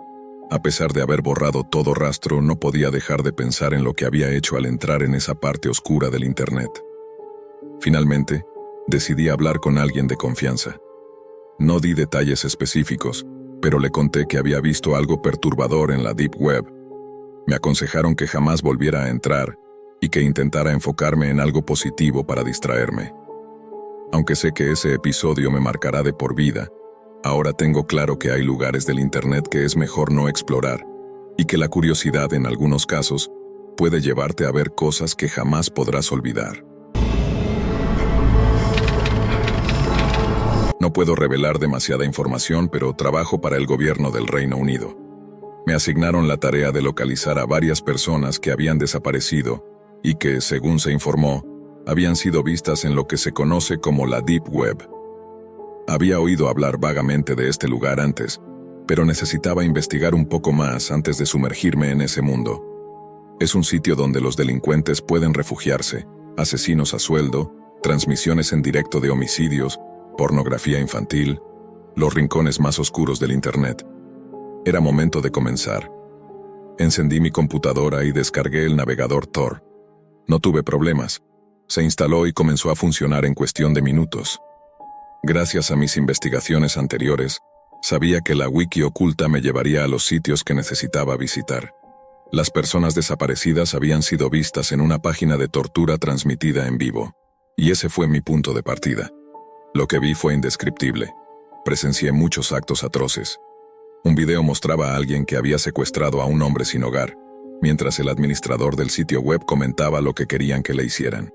A pesar de haber borrado todo rastro, no podía dejar de pensar en lo que había hecho al entrar en esa parte oscura del Internet. Finalmente, decidí hablar con alguien de confianza. No di detalles específicos, pero le conté que había visto algo perturbador en la Deep Web. Me aconsejaron que jamás volviera a entrar y que intentara enfocarme en algo positivo para distraerme. Aunque sé que ese episodio me marcará de por vida, ahora tengo claro que hay lugares del Internet que es mejor no explorar, y que la curiosidad en algunos casos puede llevarte a ver cosas que jamás podrás olvidar. No puedo revelar demasiada información, pero trabajo para el gobierno del Reino Unido. Me asignaron la tarea de localizar a varias personas que habían desaparecido y que, según se informó, habían sido vistas en lo que se conoce como la Deep Web. Había oído hablar vagamente de este lugar antes, pero necesitaba investigar un poco más antes de sumergirme en ese mundo. Es un sitio donde los delincuentes pueden refugiarse, asesinos a sueldo, transmisiones en directo de homicidios, pornografía infantil, los rincones más oscuros del Internet. Era momento de comenzar. Encendí mi computadora y descargué el navegador Tor. No tuve problemas. Se instaló y comenzó a funcionar en cuestión de minutos. Gracias a mis investigaciones anteriores, sabía que la wiki oculta me llevaría a los sitios que necesitaba visitar. Las personas desaparecidas habían sido vistas en una página de tortura transmitida en vivo, y ese fue mi punto de partida. Lo que vi fue indescriptible. Presencié muchos actos atroces. Un video mostraba a alguien que había secuestrado a un hombre sin hogar, mientras el administrador del sitio web comentaba lo que querían que le hicieran.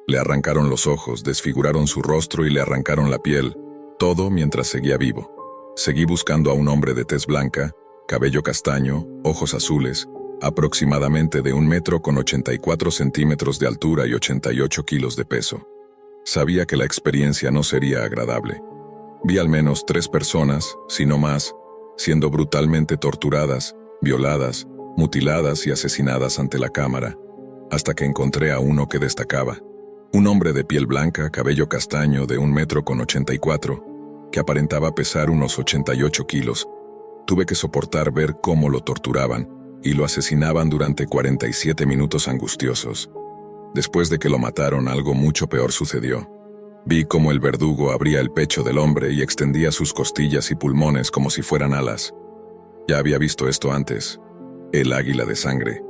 Le arrancaron los ojos, desfiguraron su rostro y le arrancaron la piel, todo mientras seguía vivo. Seguí buscando a un hombre de tez blanca, cabello castaño, ojos azules, aproximadamente de 1 metro con 84 centímetros de altura y 88 kilos de peso. Sabía que la experiencia no sería agradable. Vi al menos 3 personas, si no más, siendo brutalmente torturadas, violadas, mutiladas y asesinadas ante la cámara, hasta que encontré a uno que destacaba. Un hombre de piel blanca, cabello castaño de 1 metro con 84, que aparentaba pesar unos 88 kilos. Tuve que soportar ver cómo lo torturaban y lo asesinaban durante 47 minutos angustiosos. Después de que lo mataron, algo mucho peor sucedió. Vi cómo el verdugo abría el pecho del hombre y extendía sus costillas y pulmones como si fueran alas. Ya había visto esto antes. El águila de sangre.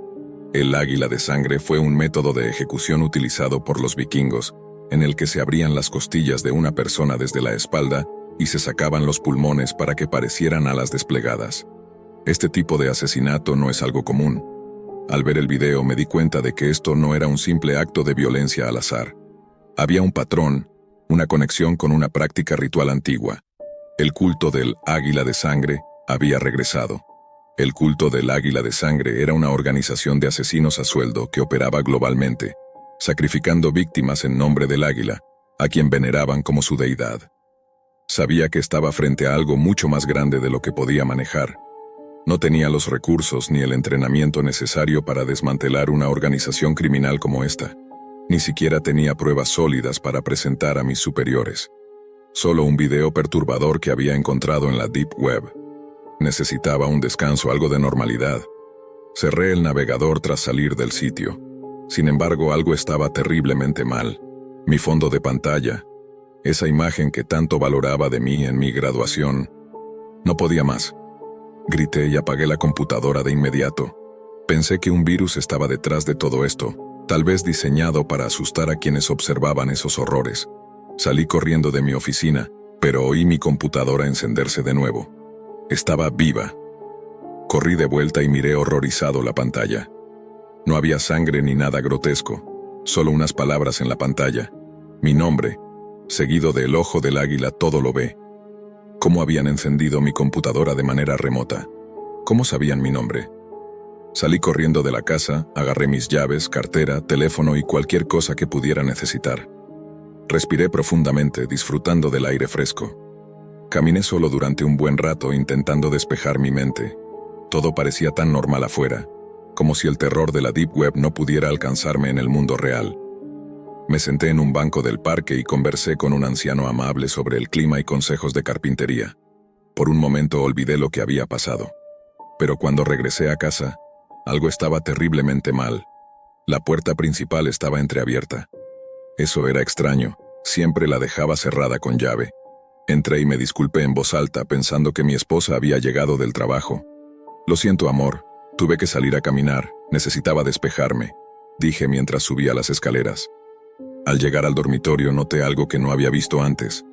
El águila de sangre fue un método de ejecución utilizado por los vikingos, en el que se abrían las costillas de una persona desde la espalda y se sacaban los pulmones para que parecieran alas desplegadas. Este tipo de asesinato no es algo común. Al ver el video me di cuenta de que esto no era un simple acto de violencia al azar. Había un patrón, una conexión con una práctica ritual antigua. El culto del Águila de Sangre había regresado. El culto del Águila de Sangre era una organización de asesinos a sueldo que operaba globalmente, sacrificando víctimas en nombre del águila, a quien veneraban como su deidad. Sabía que estaba frente a algo mucho más grande de lo que podía manejar. No tenía los recursos ni el entrenamiento necesario para desmantelar una organización criminal como esta. Ni siquiera tenía pruebas sólidas para presentar a mis superiores. Solo un video perturbador que había encontrado en la Deep Web. Necesitaba un descanso, algo de normalidad. Cerré el navegador tras salir del sitio. Sin embargo, algo estaba terriblemente mal. Mi fondo de pantalla, esa imagen que tanto valoraba de mí en mi graduación, no podía más. Grité y apagué la computadora de inmediato. Pensé que un virus estaba detrás de todo esto, tal vez diseñado para asustar a quienes observaban esos horrores. Salí corriendo de mi oficina, pero oí mi computadora encenderse de nuevo. Estaba viva. Corrí de vuelta y miré horrorizado la pantalla. No había sangre ni nada grotesco, solo unas palabras en la pantalla. Mi nombre, seguido del ojo del águila, todo lo ve. ¿Cómo habían encendido mi computadora de manera remota? ¿Cómo sabían mi nombre? Salí corriendo de la casa, agarré mis llaves, cartera, teléfono y cualquier cosa que pudiera necesitar. Respiré profundamente, disfrutando del aire fresco. Caminé solo durante un buen rato intentando despejar mi mente. Todo parecía tan normal afuera, como si el terror de la Deep Web no pudiera alcanzarme en el mundo real. Me senté en un banco del parque y conversé con un anciano amable sobre el clima y consejos de carpintería. Por un momento olvidé lo que había pasado. Pero cuando regresé a casa, algo estaba terriblemente mal. La puerta principal estaba entreabierta. Eso era extraño, siempre la dejaba cerrada con llave. Entré y me disculpé en voz alta pensando que mi esposa había llegado del trabajo. «Lo siento, amor, tuve que salir a caminar, necesitaba despejarme», dije mientras subía las escaleras. Al llegar al dormitorio noté algo que no había visto antes.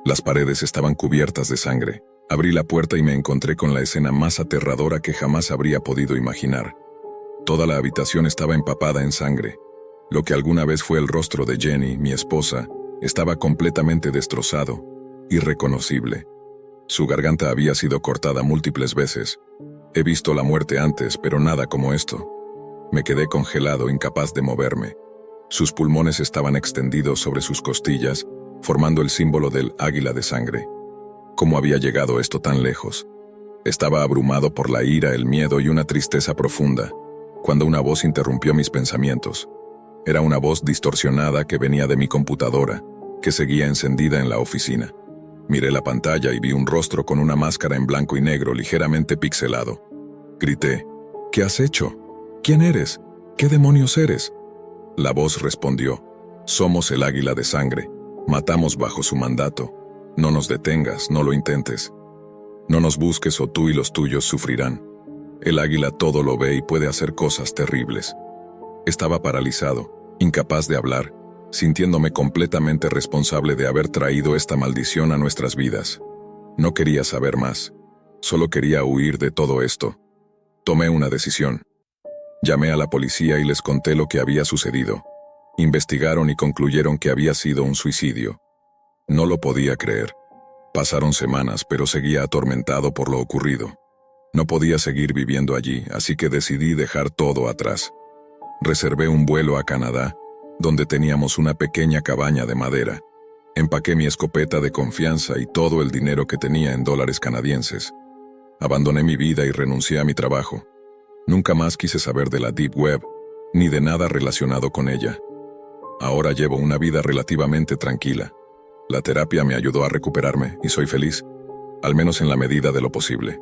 Las paredes estaban cubiertas de sangre. Abrí la puerta y me encontré con la escena más aterradora que jamás habría podido imaginar. Toda la habitación estaba empapada en sangre. Lo que alguna vez fue el rostro de Jenny, mi esposa, estaba completamente destrozado, irreconocible. Su garganta había sido cortada múltiples veces. He visto la muerte antes, pero nada como esto. Me quedé congelado, incapaz de moverme. Sus pulmones estaban extendidos sobre sus costillas, formando el símbolo del águila de sangre. ¿Cómo había llegado esto tan lejos? Estaba abrumado por la ira, el miedo y una tristeza profunda, cuando una voz interrumpió mis pensamientos. Era una voz distorsionada que venía de mi computadora, que seguía encendida en la oficina. Miré la pantalla y vi un rostro con una máscara en blanco y negro ligeramente pixelado. Grité, «¿Qué has hecho? ¿Quién eres? ¿Qué demonios eres?» La voz respondió, «Somos el águila de sangre. Matamos bajo su mandato. No nos detengas, no lo intentes. No nos busques o tú y los tuyos sufrirán. El águila todo lo ve y puede hacer cosas terribles». Estaba paralizado, incapaz de hablar, sintiéndome completamente responsable de haber traído esta maldición a nuestras vidas. No quería saber más. Solo quería huir de todo esto. Tomé una decisión. Llamé a la policía y les conté lo que había sucedido. Investigaron y concluyeron que había sido un suicidio. No lo podía creer. Pasaron semanas, pero seguía atormentado por lo ocurrido. No podía seguir viviendo allí, así que decidí dejar todo atrás. Reservé un vuelo a Canadá, donde teníamos una pequeña cabaña de madera. Empaqué mi escopeta de confianza y todo el dinero que tenía en dólares canadienses. Abandoné mi vida y renuncié a mi trabajo. Nunca más quise saber de la Deep Web, ni de nada relacionado con ella. Ahora llevo una vida relativamente tranquila. La terapia me ayudó a recuperarme y soy feliz, al menos en la medida de lo posible.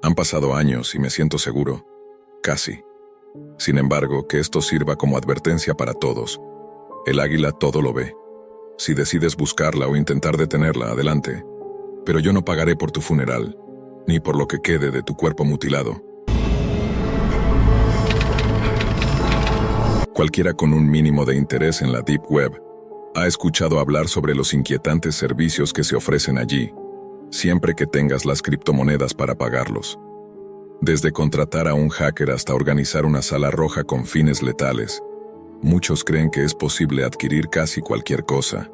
Han pasado años y me siento seguro, casi. Sin embargo, que esto sirva como advertencia para todos. El águila todo lo ve. Si decides buscarla o intentar detenerla, adelante. Pero yo no pagaré por tu funeral, ni por lo que quede de tu cuerpo mutilado. Cualquiera con un mínimo de interés en la Deep Web ha escuchado hablar sobre los inquietantes servicios que se ofrecen allí, siempre que tengas las criptomonedas para pagarlos. Desde contratar a un hacker hasta organizar una sala roja con fines letales, muchos creen que es posible adquirir casi cualquier cosa.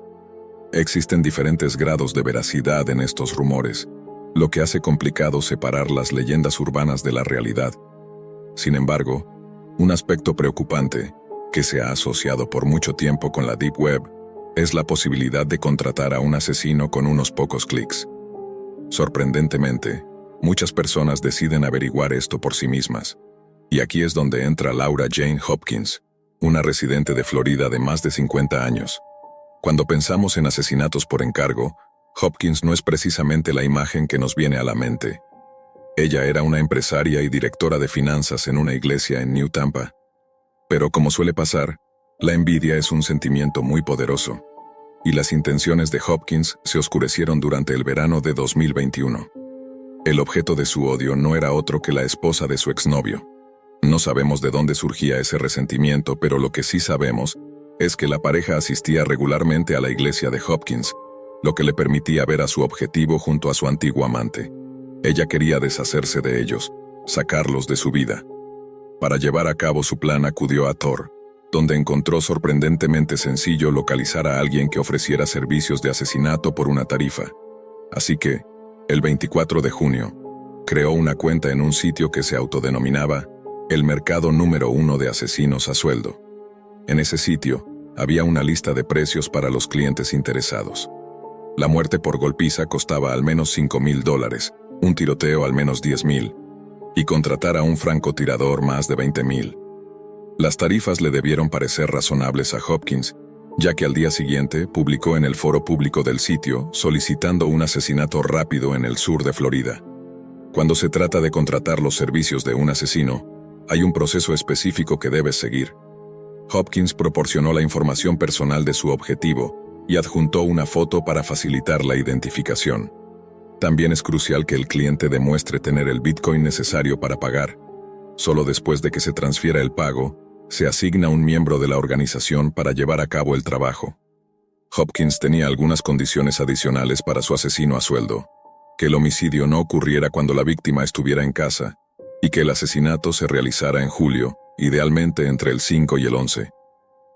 Existen diferentes grados de veracidad en estos rumores, lo que hace complicado separar las leyendas urbanas de la realidad. Sin embargo, un aspecto preocupante, que se ha asociado por mucho tiempo con la Deep Web, es la posibilidad de contratar a un asesino con unos pocos clics. Sorprendentemente, muchas personas deciden averiguar esto por sí mismas. Y aquí es donde entra Laura Jane Hopkins, una residente de Florida de más de 50 años. Cuando pensamos en asesinatos por encargo, Hopkins no es precisamente la imagen que nos viene a la mente. Ella era una empresaria y directora de finanzas en una iglesia en New Tampa. Pero como suele pasar, la envidia es un sentimiento muy poderoso, y las intenciones de Hopkins se oscurecieron durante el verano de 2021. El objeto de su odio no era otro que la esposa de su exnovio. No sabemos de dónde surgía ese resentimiento, pero lo que sí sabemos es que la pareja asistía regularmente a la iglesia de Hopkins, lo que le permitía ver a su objetivo junto a su antiguo amante. Ella quería deshacerse de ellos, sacarlos de su vida. Para llevar a cabo su plan acudió a Tor, donde encontró sorprendentemente sencillo localizar a alguien que ofreciera servicios de asesinato por una tarifa. Así que, el 24 de junio, creó una cuenta en un sitio que se autodenominaba el mercado número 1 de asesinos a sueldo. En ese sitio, había una lista de precios para los clientes interesados. La muerte por golpiza costaba al menos $5,000, un tiroteo al menos $10,000, y contratar a un francotirador más de $20,000. Las tarifas le debieron parecer razonables a Hopkins, ya que al día siguiente publicó en el foro público del sitio solicitando un asesinato rápido en el sur de Florida. Cuando se trata de contratar los servicios de un asesino, hay un proceso específico que debes seguir. Hopkins proporcionó la información personal de su objetivo y adjuntó una foto para facilitar la identificación. También es crucial que el cliente demuestre tener el Bitcoin necesario para pagar. Solo después de que se transfiera el pago, se asigna un miembro de la organización para llevar a cabo el trabajo. Hopkins tenía algunas condiciones adicionales para su asesino a sueldo: que el homicidio no ocurriera cuando la víctima estuviera en casa, y que el asesinato se realizara en julio, idealmente entre el 5 y el 11.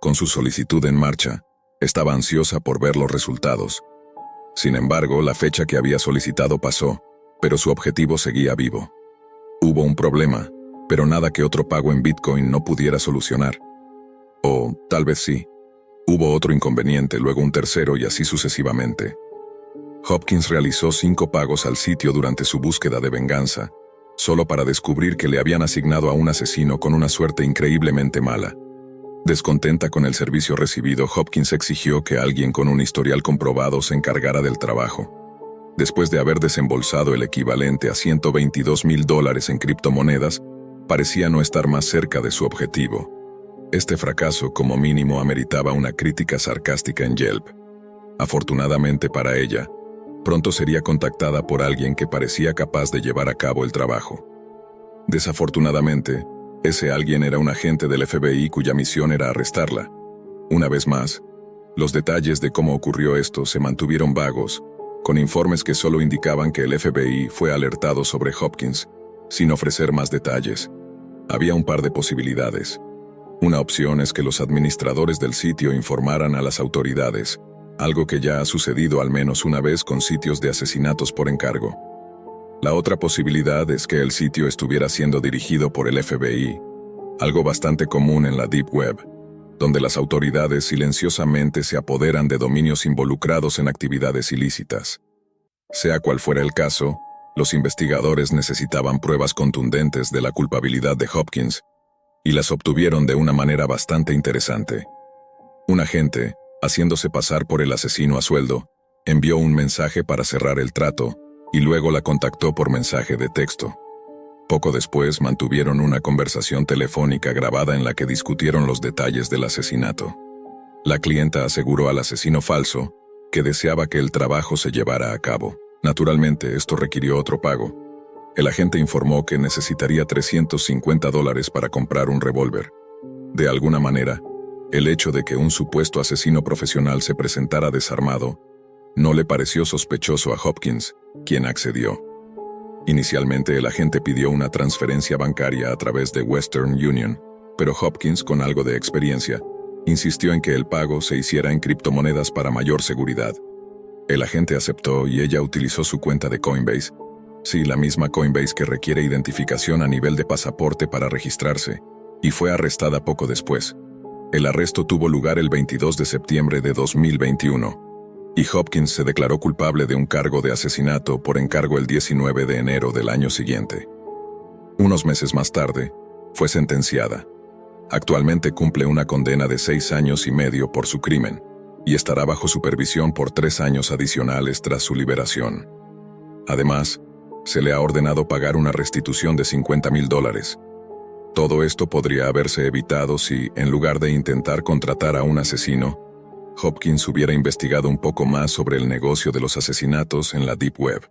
Con su solicitud en marcha, estaba ansiosa por ver los resultados. Sin embargo, la fecha que había solicitado pasó, pero su objetivo seguía vivo. Hubo un problema, pero nada que otro pago en Bitcoin no pudiera solucionar. O, tal vez sí. Hubo otro inconveniente, luego un tercero y así sucesivamente. Hopkins realizó 5 pagos al sitio durante su búsqueda de venganza, solo para descubrir que le habían asignado a un asesino con una suerte increíblemente mala. Descontenta con el servicio recibido, Hopkins exigió que alguien con un historial comprobado se encargara del trabajo. Después de haber desembolsado el equivalente a $122,000 en criptomonedas, parecía no estar más cerca de su objetivo. Este fracaso, como mínimo, ameritaba una crítica sarcástica en Yelp. Afortunadamente para ella, pronto sería contactada por alguien que parecía capaz de llevar a cabo el trabajo. Desafortunadamente, ese alguien era un agente del FBI cuya misión era arrestarla. Una vez más, los detalles de cómo ocurrió esto se mantuvieron vagos, con informes que solo indicaban que el FBI fue alertado sobre Hopkins, sin ofrecer más detalles. Había un par de posibilidades. Una opción es que los administradores del sitio informaran a las autoridades, algo que ya ha sucedido al menos una vez con sitios de asesinatos por encargo. La otra posibilidad es que el sitio estuviera siendo dirigido por el FBI, algo bastante común en la Deep Web, donde las autoridades silenciosamente se apoderan de dominios involucrados en actividades ilícitas. Sea cual fuera el caso, los investigadores necesitaban pruebas contundentes de la culpabilidad de Hopkins, y las obtuvieron de una manera bastante interesante. Un agente, haciéndose pasar por el asesino a sueldo, envió un mensaje para cerrar el trato, y luego la contactó por mensaje de texto. Poco después mantuvieron una conversación telefónica grabada en la que discutieron los detalles del asesinato. La clienta aseguró al asesino falso que deseaba que el trabajo se llevara a cabo. Naturalmente, esto requirió otro pago. El agente informó que necesitaría $350 para comprar un revólver. De alguna manera, el hecho de que un supuesto asesino profesional se presentara desarmado no le pareció sospechoso a Hopkins, quien accedió. Inicialmente el agente pidió una transferencia bancaria a través de Western Union, pero Hopkins, con algo de experiencia, insistió en que el pago se hiciera en criptomonedas para mayor seguridad. El agente aceptó y ella utilizó su cuenta de Coinbase. Sí, la misma Coinbase que requiere identificación a nivel de pasaporte para registrarse, y fue arrestada poco después. El arresto tuvo lugar el 22 de septiembre de 2021, y Hopkins se declaró culpable de un cargo de asesinato por encargo el 19 de enero del año siguiente. Unos meses más tarde, fue sentenciada. Actualmente cumple una condena de 6 años y medio por su crimen, y estará bajo supervisión por 3 años adicionales tras su liberación. Además, se le ha ordenado pagar una restitución de $50,000. Todo esto podría haberse evitado si, en lugar de intentar contratar a un asesino, Hopkins hubiera investigado un poco más sobre el negocio de los asesinatos en la Deep Web.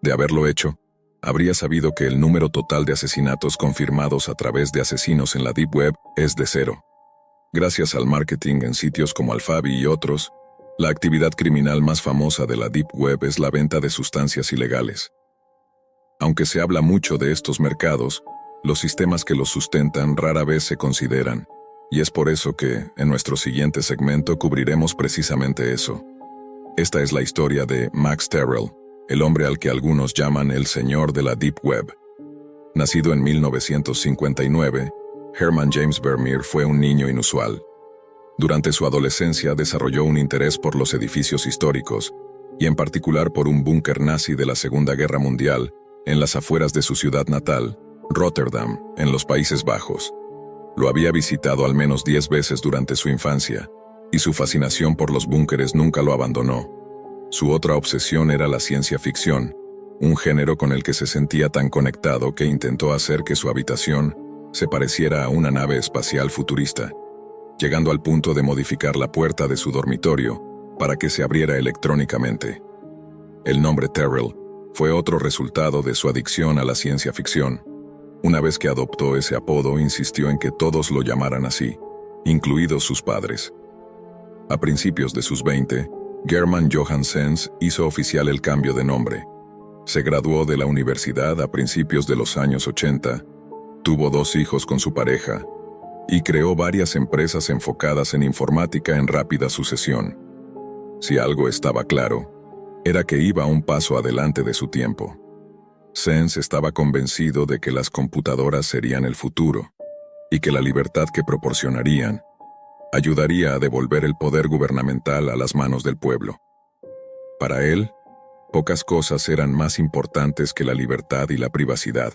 De haberlo hecho, habría sabido que el número total de asesinatos confirmados a través de asesinos en la Deep Web es de 0. Gracias al marketing en sitios como Alphabi y otros, la actividad criminal más famosa de la Deep Web es la venta de sustancias ilegales. Aunque se habla mucho de estos mercados, los sistemas que los sustentan rara vez se consideran, y es por eso que, en nuestro siguiente segmento, cubriremos precisamente eso. Esta es la historia de Max Terrell, el hombre al que algunos llaman el señor de la Deep Web. Nacido en 1959, Herman James Vermeer fue un niño inusual. Durante su adolescencia desarrolló un interés por los edificios históricos, y en particular por un búnker nazi de la Segunda Guerra Mundial, en las afueras de su ciudad natal, Rotterdam, en los Países Bajos. Lo había visitado al menos 10 veces durante su infancia, y su fascinación por los búnkeres nunca lo abandonó. Su otra obsesión era la ciencia ficción, un género con el que se sentía tan conectado que intentó hacer que su habitación se pareciera a una nave espacial futurista, llegando al punto de modificar la puerta de su dormitorio para que se abriera electrónicamente. El nombre Terrell fue otro resultado de su adicción a la ciencia ficción. Una vez que adoptó ese apodo, insistió en que todos lo llamaran así, incluidos sus padres. A principios de sus 20, German Johann Sens hizo oficial el cambio de nombre. Se graduó de la universidad a principios de los años 80, tuvo 2 hijos con su pareja, y creó varias empresas enfocadas en informática en rápida sucesión. Si algo estaba claro, era que iba un paso adelante de su tiempo. Sens estaba convencido de que las computadoras serían el futuro, y que la libertad que proporcionarían ayudaría a devolver el poder gubernamental a las manos del pueblo. Para él, pocas cosas eran más importantes que la libertad y la privacidad.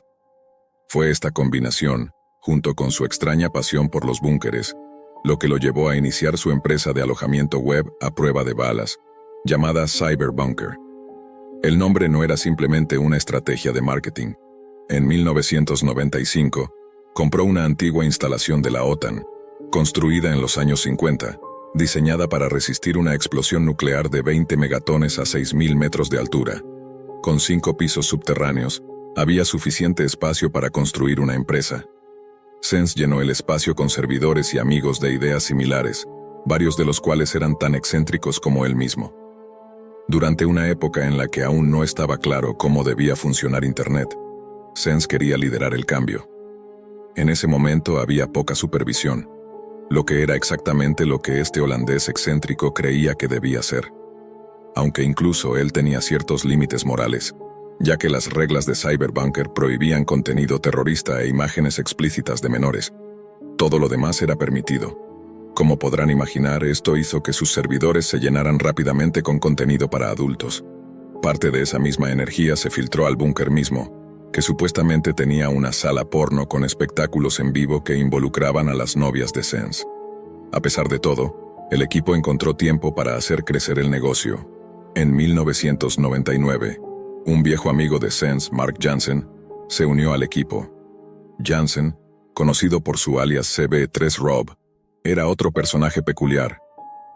Fue esta combinación, junto con su extraña pasión por los búnkeres, lo que lo llevó a iniciar su empresa de alojamiento web a prueba de balas, llamada Cyberbunker. El nombre no era simplemente una estrategia de marketing. En 1995, compró una antigua instalación de la OTAN, construida en los años 50, diseñada para resistir una explosión nuclear de 20 megatones a 6.000 metros de altura. Con 5 pisos subterráneos, había suficiente espacio para construir una empresa. Sens llenó el espacio con servidores y amigos de ideas similares, varios de los cuales eran tan excéntricos como él mismo. Durante una época en la que aún no estaba claro cómo debía funcionar Internet, Sens quería liderar el cambio. En ese momento había poca supervisión, lo que era exactamente lo que este holandés excéntrico creía que debía ser. Aunque incluso él tenía ciertos límites morales, ya que las reglas de Cyberbunker prohibían contenido terrorista e imágenes explícitas de menores. Todo lo demás era permitido. Como podrán imaginar, esto hizo que sus servidores se llenaran rápidamente con contenido para adultos. Parte de esa misma energía se filtró al búnker mismo, que supuestamente tenía una sala porno con espectáculos en vivo que involucraban a las novias de Sens. A pesar de todo, el equipo encontró tiempo para hacer crecer el negocio. En 1999, un viejo amigo de Sens, Mark Jansen, se unió al equipo. Jansen, conocido por su alias CB3Rob, era otro personaje peculiar,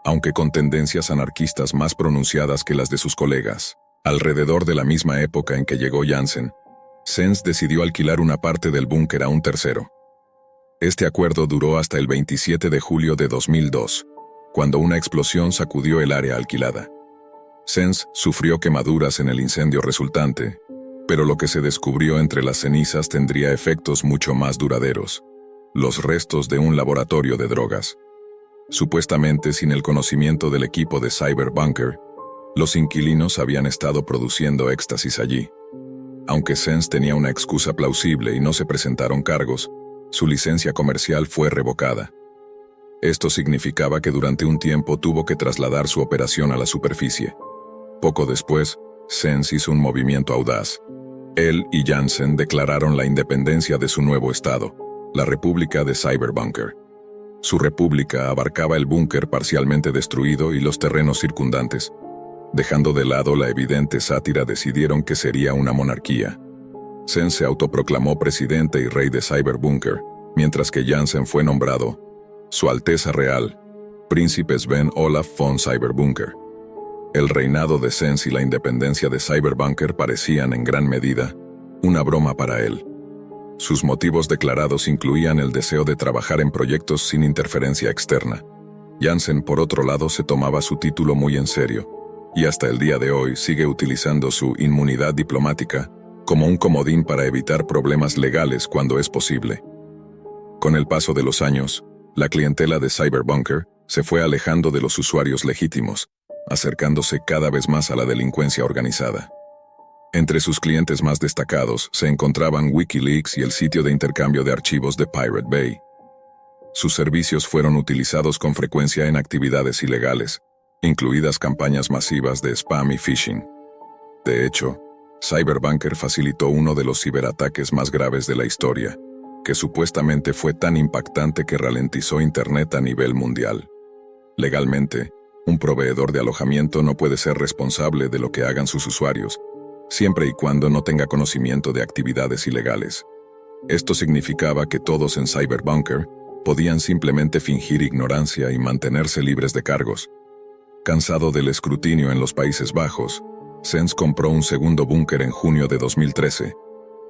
aunque con tendencias anarquistas más pronunciadas que las de sus colegas. Alrededor de la misma época en que llegó Jansen, Sens decidió alquilar una parte del búnker a un tercero. Este acuerdo duró hasta el 27 de julio de 2002, cuando una explosión sacudió el área alquilada. Sens sufrió quemaduras en el incendio resultante, pero lo que se descubrió entre las cenizas tendría efectos mucho más duraderos: los restos de un laboratorio de drogas. Supuestamente sin el conocimiento del equipo de Cyberbunker, Los inquilinos habían estado produciendo éxtasis allí. Aunque Sense tenía una excusa plausible y no se presentaron cargos, su licencia comercial fue revocada. Esto significaba que durante un tiempo tuvo que trasladar su operación a la superficie. Poco después, Sense hizo un movimiento audaz. Él y Jansen declararon la independencia de su nuevo estado, la República de Cyberbunker. Su república abarcaba el búnker parcialmente destruido y los terrenos circundantes. Dejando de lado la evidente sátira, decidieron que sería una monarquía. Sense se autoproclamó presidente y rey de Cyberbunker, mientras que Jansen fue nombrado Su Alteza Real, Príncipe Sven Olaf von Cyberbunker. El reinado de Sense y la independencia de Cyberbunker parecían, en gran medida, una broma para él. Sus motivos declarados incluían el deseo de trabajar en proyectos sin interferencia externa. Jansen, por otro lado, se tomaba su título muy en serio, y hasta el día de hoy sigue utilizando su inmunidad diplomática como un comodín para evitar problemas legales cuando es posible. Con el paso de los años, la clientela de Cyberbunker se fue alejando de los usuarios legítimos, acercándose cada vez más a la delincuencia organizada. Entre sus clientes más destacados se encontraban WikiLeaks y el sitio de intercambio de archivos de Pirate Bay. Sus servicios fueron utilizados con frecuencia en actividades ilegales, incluidas campañas masivas de spam y phishing. De hecho, Cyberbunker facilitó uno de los ciberataques más graves de la historia, que supuestamente fue tan impactante que ralentizó Internet a nivel mundial. Legalmente, un proveedor de alojamiento no puede ser responsable de lo que hagan sus usuarios, siempre y cuando no tenga conocimiento de actividades ilegales. Esto significaba que todos en Cyberbunker podían simplemente fingir ignorancia y mantenerse libres de cargos. Cansado del escrutinio en los Países Bajos, Sense compró un segundo búnker en junio de 2013.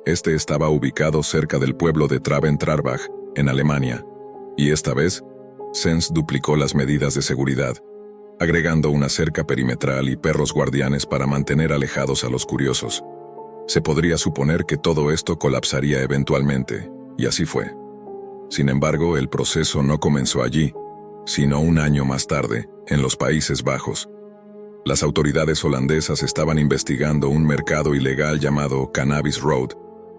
Este estaba ubicado cerca del pueblo de Traben-Trarbach, en Alemania, y esta vez, Sense duplicó las medidas de seguridad, agregando una cerca perimetral y perros guardianes para mantener alejados a los curiosos. Se podría suponer que todo esto colapsaría eventualmente, y así fue. Sin embargo, el proceso no comenzó allí, sino un año más tarde, en los Países Bajos. Las autoridades holandesas estaban investigando un mercado ilegal llamado Cannabis Road,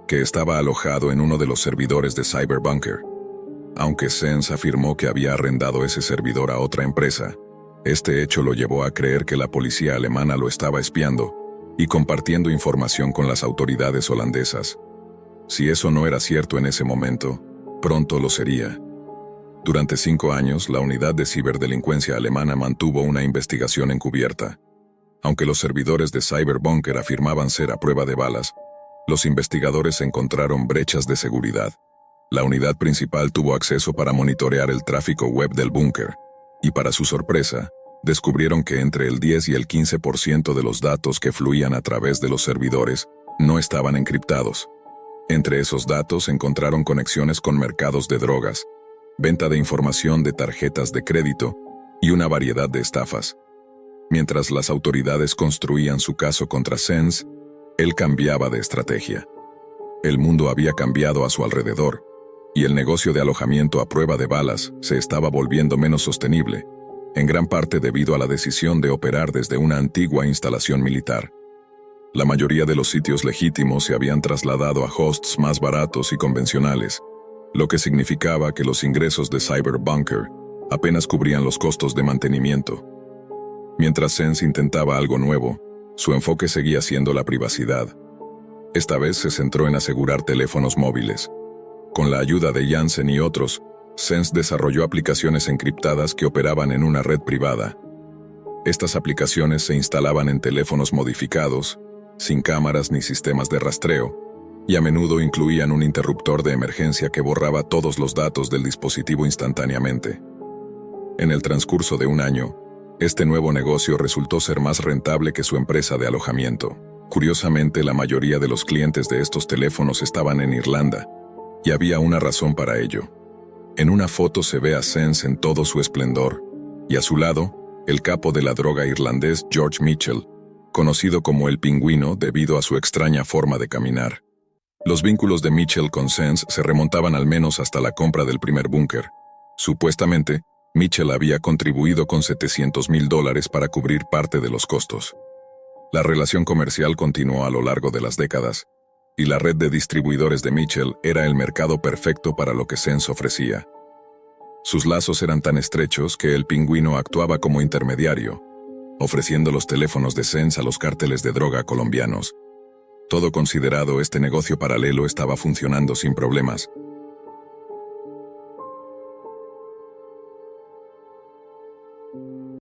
que estaba alojado en uno de los servidores de Cyberbunker. Aunque Sense afirmó que había arrendado ese servidor a otra empresa, este hecho lo llevó a creer que la policía alemana lo estaba espiando y compartiendo información con las autoridades holandesas. Si eso no era cierto en ese momento, pronto lo sería. Durante 5 años, la unidad de ciberdelincuencia alemana mantuvo una investigación encubierta. Aunque los servidores de Cyberbunker afirmaban ser a prueba de balas, los investigadores encontraron brechas de seguridad. La unidad principal tuvo acceso para monitorear el tráfico web del búnker, y para su sorpresa, descubrieron que entre el 10 y el 15% de los datos que fluían a través de los servidores no estaban encriptados. Entre esos datos encontraron conexiones con mercados de drogas, venta de información de tarjetas de crédito y una variedad de estafas. Mientras las autoridades construían su caso contra Sense, él cambiaba de estrategia. El mundo había cambiado a su alrededor, y el negocio de alojamiento a prueba de balas se estaba volviendo menos sostenible, en gran parte debido a la decisión de operar desde una antigua instalación militar. La mayoría de los sitios legítimos se habían trasladado a hosts más baratos y convencionales, lo que significaba que los ingresos de Cyberbunker apenas cubrían los costos de mantenimiento. Mientras Sense intentaba algo nuevo, su enfoque seguía siendo la privacidad. Esta vez se centró en asegurar teléfonos móviles. Con la ayuda de Jansen y otros, Sense desarrolló aplicaciones encriptadas que operaban en una red privada. Estas aplicaciones se instalaban en teléfonos modificados, sin cámaras ni sistemas de rastreo, y a menudo incluían un interruptor de emergencia que borraba todos los datos del dispositivo instantáneamente. En el transcurso de un año, este nuevo negocio resultó ser más rentable que su empresa de alojamiento. Curiosamente, la mayoría de los clientes de estos teléfonos estaban en Irlanda, y había una razón para ello. En una foto se ve a Sense en todo su esplendor, y a su lado, el capo de la droga irlandés George Mitchell, conocido como el Pingüino debido a su extraña forma de caminar. Los vínculos de Mitchell con Sense se remontaban al menos hasta la compra del primer búnker. Supuestamente, Mitchell había contribuido con $700,000 para cubrir parte de los costos. La relación comercial continuó a lo largo de las décadas, y la red de distribuidores de Mitchell era el mercado perfecto para lo que Sense ofrecía. Sus lazos eran tan estrechos que el Pingüino actuaba como intermediario, ofreciendo los teléfonos de Sense a los cárteles de droga colombianos. Todo considerado, este negocio paralelo estaba funcionando sin problemas,